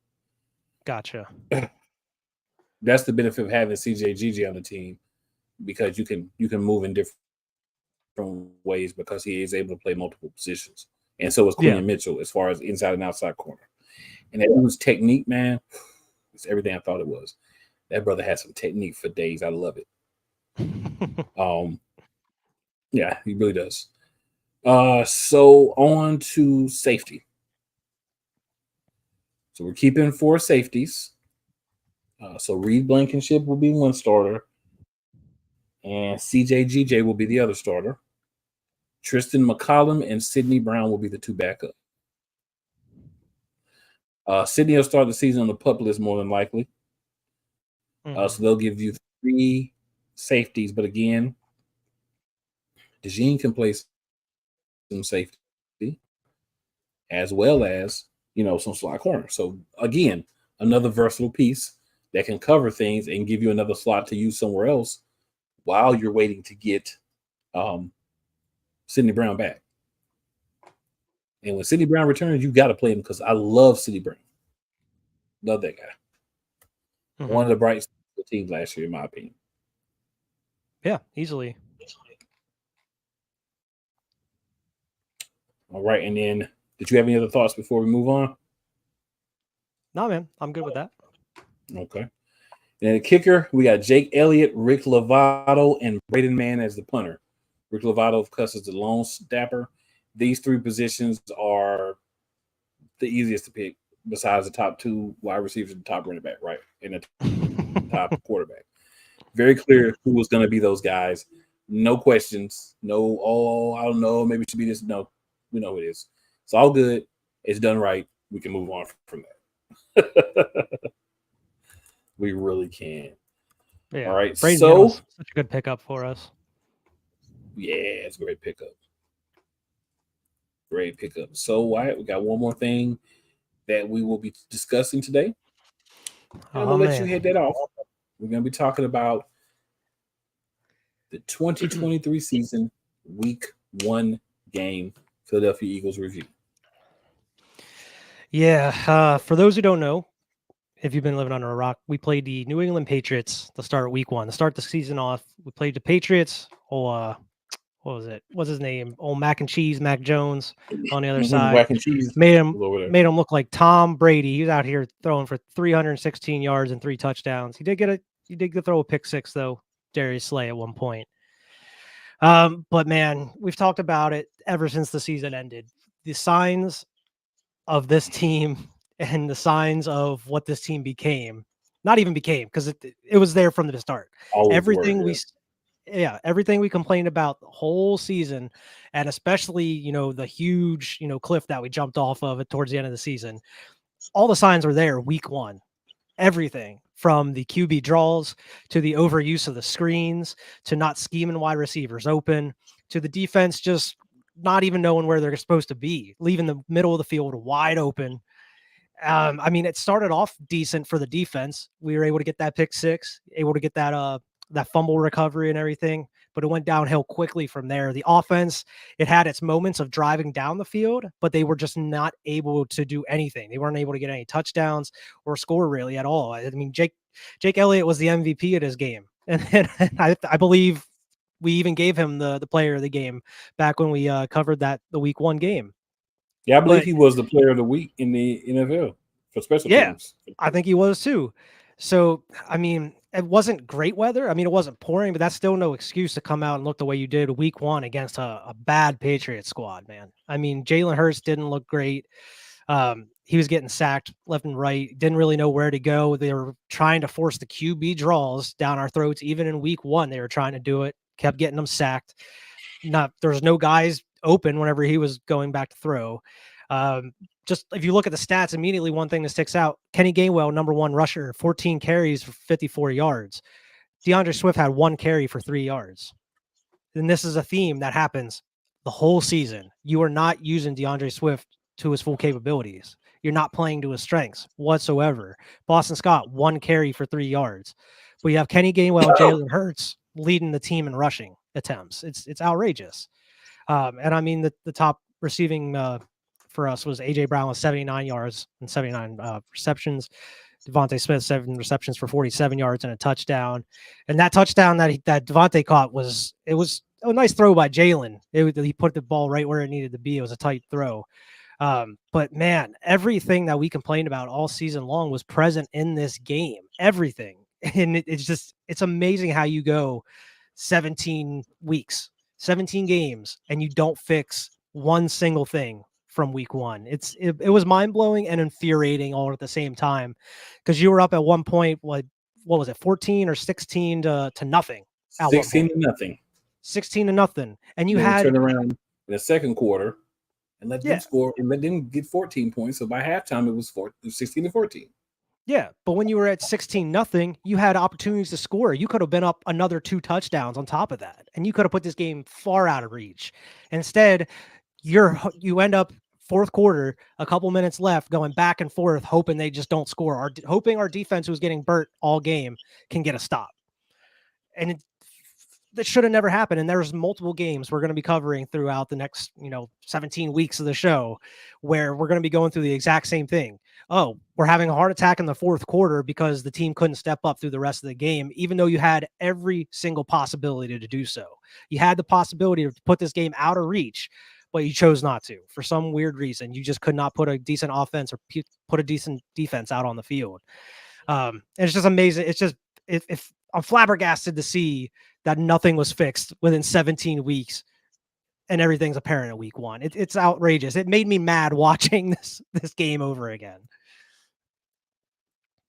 Gotcha. That's the benefit of having CJ/GJ on the team, because you can move in different ways because he is able to play multiple positions, and so is Quinyon Mitchell as far as inside and outside corner. And that dude's technique, man, it's everything I thought it was. That brother has some technique for days. I love it. Yeah, he really does. So on to safety. So we're keeping 4 safeties. So Reed Blankenship will be one starter, and CJ/GJ will be the other starter. Tristan McCollum and Sidney Brown will be the 2 backup. Sidney will start the season on the PUP list more than likely. So they'll give you 3 safeties, but again, DeJean can play some safety as well as some slot corner. So again, another versatile piece that can cover things and give you another slot to use somewhere else while you're waiting to get Sidney Brown back. And when Sidney Brown returns, you got to play him, because I love Sidney Brown. Love that guy. One of the bright teams last year, in my opinion. Yeah, easily. All right, and then did you have any other thoughts before we move on? No, man, I'm good with that. Okay. And the kicker, we got Jake Elliott, Rick Lovato, and Braden Mann as the punter. Rick Lovato, of course, is the lone snapper. These 3 positions are the easiest to pick, besides the top 2 wide receivers and the top running back, right? And the top quarterback. Very clear who was going to be those guys. No questions. No, I don't know, maybe it should be this. No, we know who it is. It's all good. It's done right. We can move on from that. We really can. Yeah. All right. Braden so such a good pickup for us. Yeah, it's a great pickup. Great pickup. So Wyatt, we got one more thing that we will be discussing today. I'm gonna let you head that off. We're gonna be talking about the 2023 season week 1 game, Philadelphia Eagles review. Yeah, for those who don't know, if you've been living under a rock, we played the New England Patriots to start week 1. To start the season off, we played the Patriots. What was it? What's his name? Old Mac and Cheese, Mac Jones on the other side. Mac and Cheese. Made him look like Tom Brady. He was out here throwing for 316 yards and 3 touchdowns. He did get throw a pick 6 though, Darius Slay at one point. But man, we've talked about it ever since the season ended. The signs of this team and the signs of what this team became, not even became, because it was there from the start. Everything we complained about the whole season, and especially, the huge, cliff that we jumped off of towards the end of the season, all the signs were there week 1. Everything from the QB draws to the overuse of the screens to not scheming wide receivers open to the defense just not even knowing where they're supposed to be, leaving the middle of the field wide open. It started off decent for the defense. We were able to get that pick 6, able to get that fumble recovery and everything, but it went downhill quickly from there. The offense, it had its moments of driving down the field, but they were just not able to do anything. They weren't able to get any touchdowns or score really at all. I mean, Jake Elliott was the MVP of this game. And I believe we even gave him the player of the game back when we covered the week 1 game. Yeah, I believe he was the player of the week in the NFL for special teams. I think he was too. So, it wasn't great weather. It wasn't pouring, but that's still no excuse to come out and look the way you did week 1 against a bad Patriots squad, man. Jalen Hurts didn't look great. He was getting sacked left and right. Didn't really know where to go. They were trying to force the QB draws down our throats. Even in week 1, they were trying to do it. Kept getting them sacked. There was no guys open whenever he was going back to throw. Just if you look at the stats, immediately one thing that sticks out: Kenny Gainwell, number 1 rusher, 14 carries for 54 yards. DeAndre Swift had 1 carry for 3 yards. And this is a theme that happens the whole season. You are not using DeAndre Swift to his full capabilities. you're not playing to his strengths whatsoever. Boston Scott, 1 carry for 3 yards. But you have Kenny Gainwell and Jalen Hurts leading the team in rushing attempts. It's outrageous. And I mean, the top receiving for us was A.J. Brown with 79 yards and 79 receptions. Devontae Smith, 7 receptions for 47 yards and a touchdown. And that touchdown that Devontae caught was a nice throw by Jalen. He put the ball right where it needed to be. It was a tight throw. But man, everything that we complained about all season long was present in this game. Everything. And it's amazing how you go 17 weeks, 17 games, and you don't fix one single thing from week one. It was mind-blowing and infuriating all at the same time, because you were up at one point, what was it, 14 or 16 to nothing? 16 to nothing. 16 to nothing. And you then had turn around in the second quarter and let them score and let them get 14 points. So by halftime, it was 16 to 14. Yeah, but when you were at 16-0, you had opportunities to score. You could have been up another 2 touchdowns on top of that, and you could have put this game far out of reach. Instead, you end up fourth quarter, a couple minutes left, going back and forth, hoping they just don't score, hoping our defense, who's getting burnt all game, can get a stop. And that should have never happened. And there's multiple games we're going to be covering throughout the next, 17 weeks of the show, where we're going to be going through the exact same thing. Oh, we're having a heart attack in the fourth quarter because the team couldn't step up through the rest of the game, even though you had every single possibility to do so. You had the possibility to put this game out of reach, but you chose not to. For some weird reason, you just could not put a decent offense or put a decent defense out on the field. And it's just amazing. It's just, if I'm flabbergasted to see that nothing was fixed within 17 weeks and everything's apparent in week one. It's outrageous. It made me mad watching this game over again.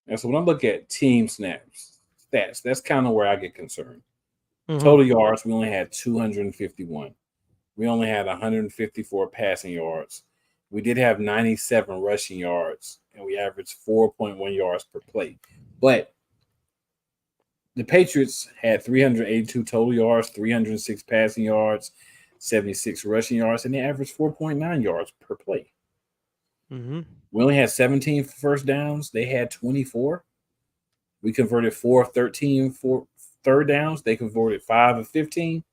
And so when I look at team snaps, stats, that's kind of where I get concerned. Mm-hmm. Total yards, we only had 251. We only had 154 passing yards. We did have 97 rushing yards, and we averaged 4.1 yards per play. But the Patriots had 382 total yards, 306 passing yards, 76 rushing yards, and they averaged 4.9 yards per play. Mm-hmm. We only had 17 first downs. They had 24. We converted 4 of 13 for third downs. They converted 5 of 15.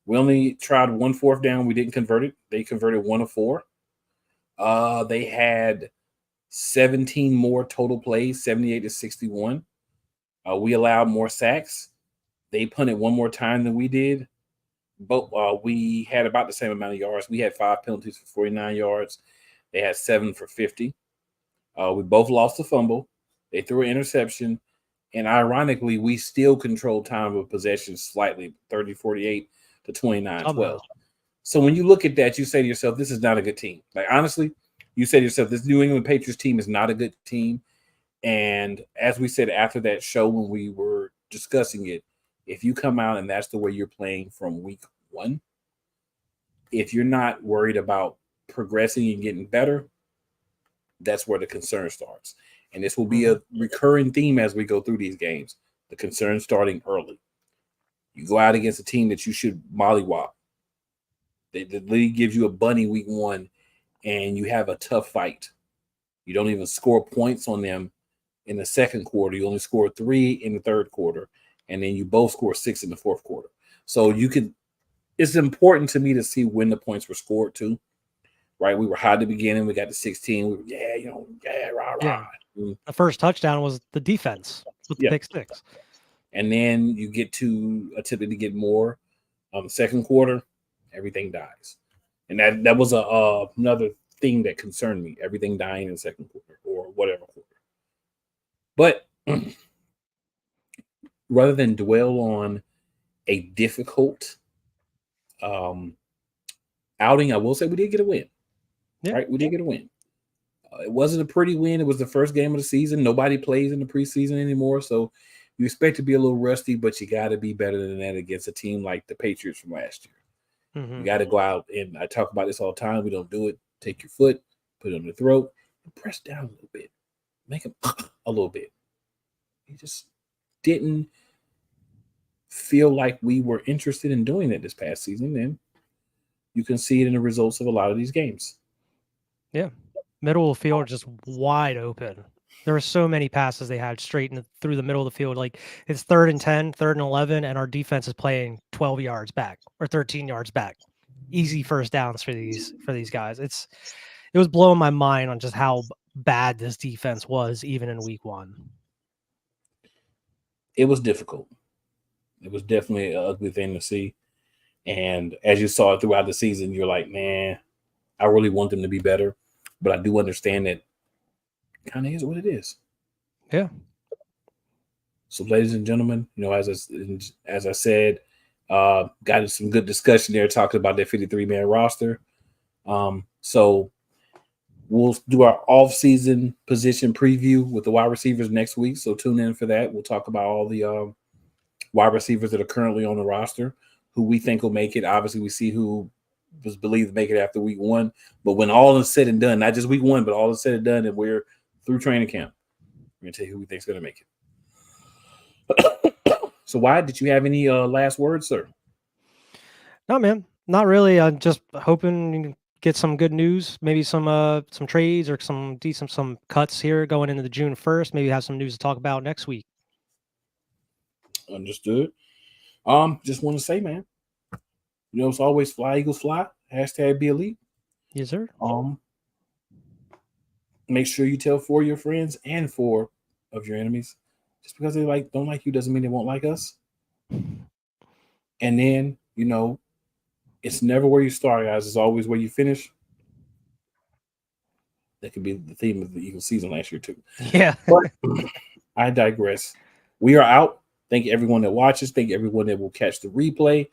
We only tried 1 fourth down. We didn't convert it. They converted 1 of 4. They had 17 more total plays, 78 to 61. We allowed more sacks. They punted 1 more time than we did. But we had about the same amount of yards. We had 5 penalties for 49 yards. They had 7 for 50. We both lost a fumble. They threw an interception. And ironically, we still controlled time of possession slightly, 30-48 to 29-12. So when you look at that, you say to yourself, this is not a good team. Like, honestly, you say to yourself, this New England Patriots team is not a good team. And as we said after that show when we were discussing it, if you come out and that's the way you're playing from week one, if you're not worried about progressing and getting better, that's where the concern starts. And this will be a recurring theme as we go through these games, the concern starting early. You go out against a team that you should mollywop. The league gives you a bunny week one, and you have a tough fight. You don't even score points on them in the second quarter. You only score 3 in the third quarter, and then you both score 6 in the fourth quarter. So it's important to me to see when the points were scored too, right? We were high at the beginning. We got to 16. We were, rah. The first touchdown was the defense with the pick 6. And then you get to attempting to get more. Second quarter, everything dies. And that was another thing that concerned me, everything dying in the second quarter or whatever quarter. But rather than dwell on a difficult outing, I will say we did get a win. Yeah. Right? We did get a win. It wasn't a pretty win. It was the first game of the season. Nobody plays in the preseason anymore. So you expect to be a little rusty, but you got to be better than that against a team like the Patriots from last year. Mm-hmm. You got to go out, and I talk about this all the time. We don't do it. Take your foot, put it on the throat, and press down a little bit. Make them a little bit. He just didn't feel like we were interested in doing it this past season, and you can see it in the results of a lot of these games. Yeah. Middle of the field just wide open. There were so many passes they had straight through the middle of the field. Like it's 3rd and 10, 3rd and 11, and our defense is playing 12 yards back or 13 yards back. Easy first downs for these guys. It was blowing my mind on just how bad this defense was even in week 1. It was difficult. It was definitely an ugly thing to see. And as you saw it throughout the season, you're like, man, I really want them to be better. But I do understand that kind of is what it is. Yeah. So, ladies and gentlemen, as I said, got some good discussion there talking about that 53-man roster. So we'll do our off-season position preview with the wide receivers next week. So tune in for that. We'll talk about all the wide receivers that are currently on the roster, who we think will make it. Obviously, we see who was believed to make it after week 1. But when all is said and done, not just week 1, but all is said and done, and we're through training camp, we're going to tell you who we think is going to make it. So, Wyatt, did you have any last words, sir? No, man, not really. I'm just hoping you can get some good news, maybe some trades or some cuts here going into the June 1st. Maybe have some news to talk about next week. Understood. Just want to say, man, it's always fly, Eagles fly. # be elite. Yes, sir. Make sure you tell 4 of your friends and 4 of your enemies. Just because they don't like you doesn't mean they won't like us. And then, it's never where you start, guys. It's always where you finish. That could be the theme of the Eagles season last year, too. Yeah. But I digress. We are out. Thank you, everyone that watches. Thank you, everyone that will catch the replay.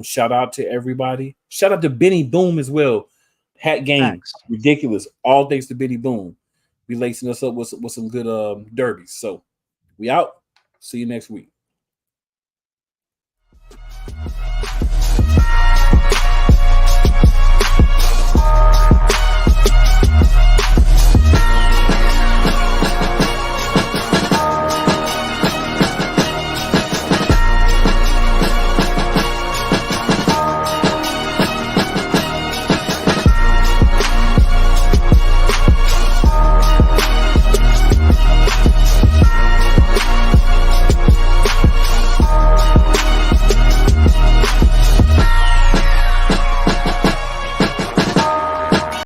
Shout out to everybody. Shout out to Benny Boom as well. Hat game. Thanks. Ridiculous. All thanks to Benny Boom. Be lacing us up with some good derbies. So we out. See you next week.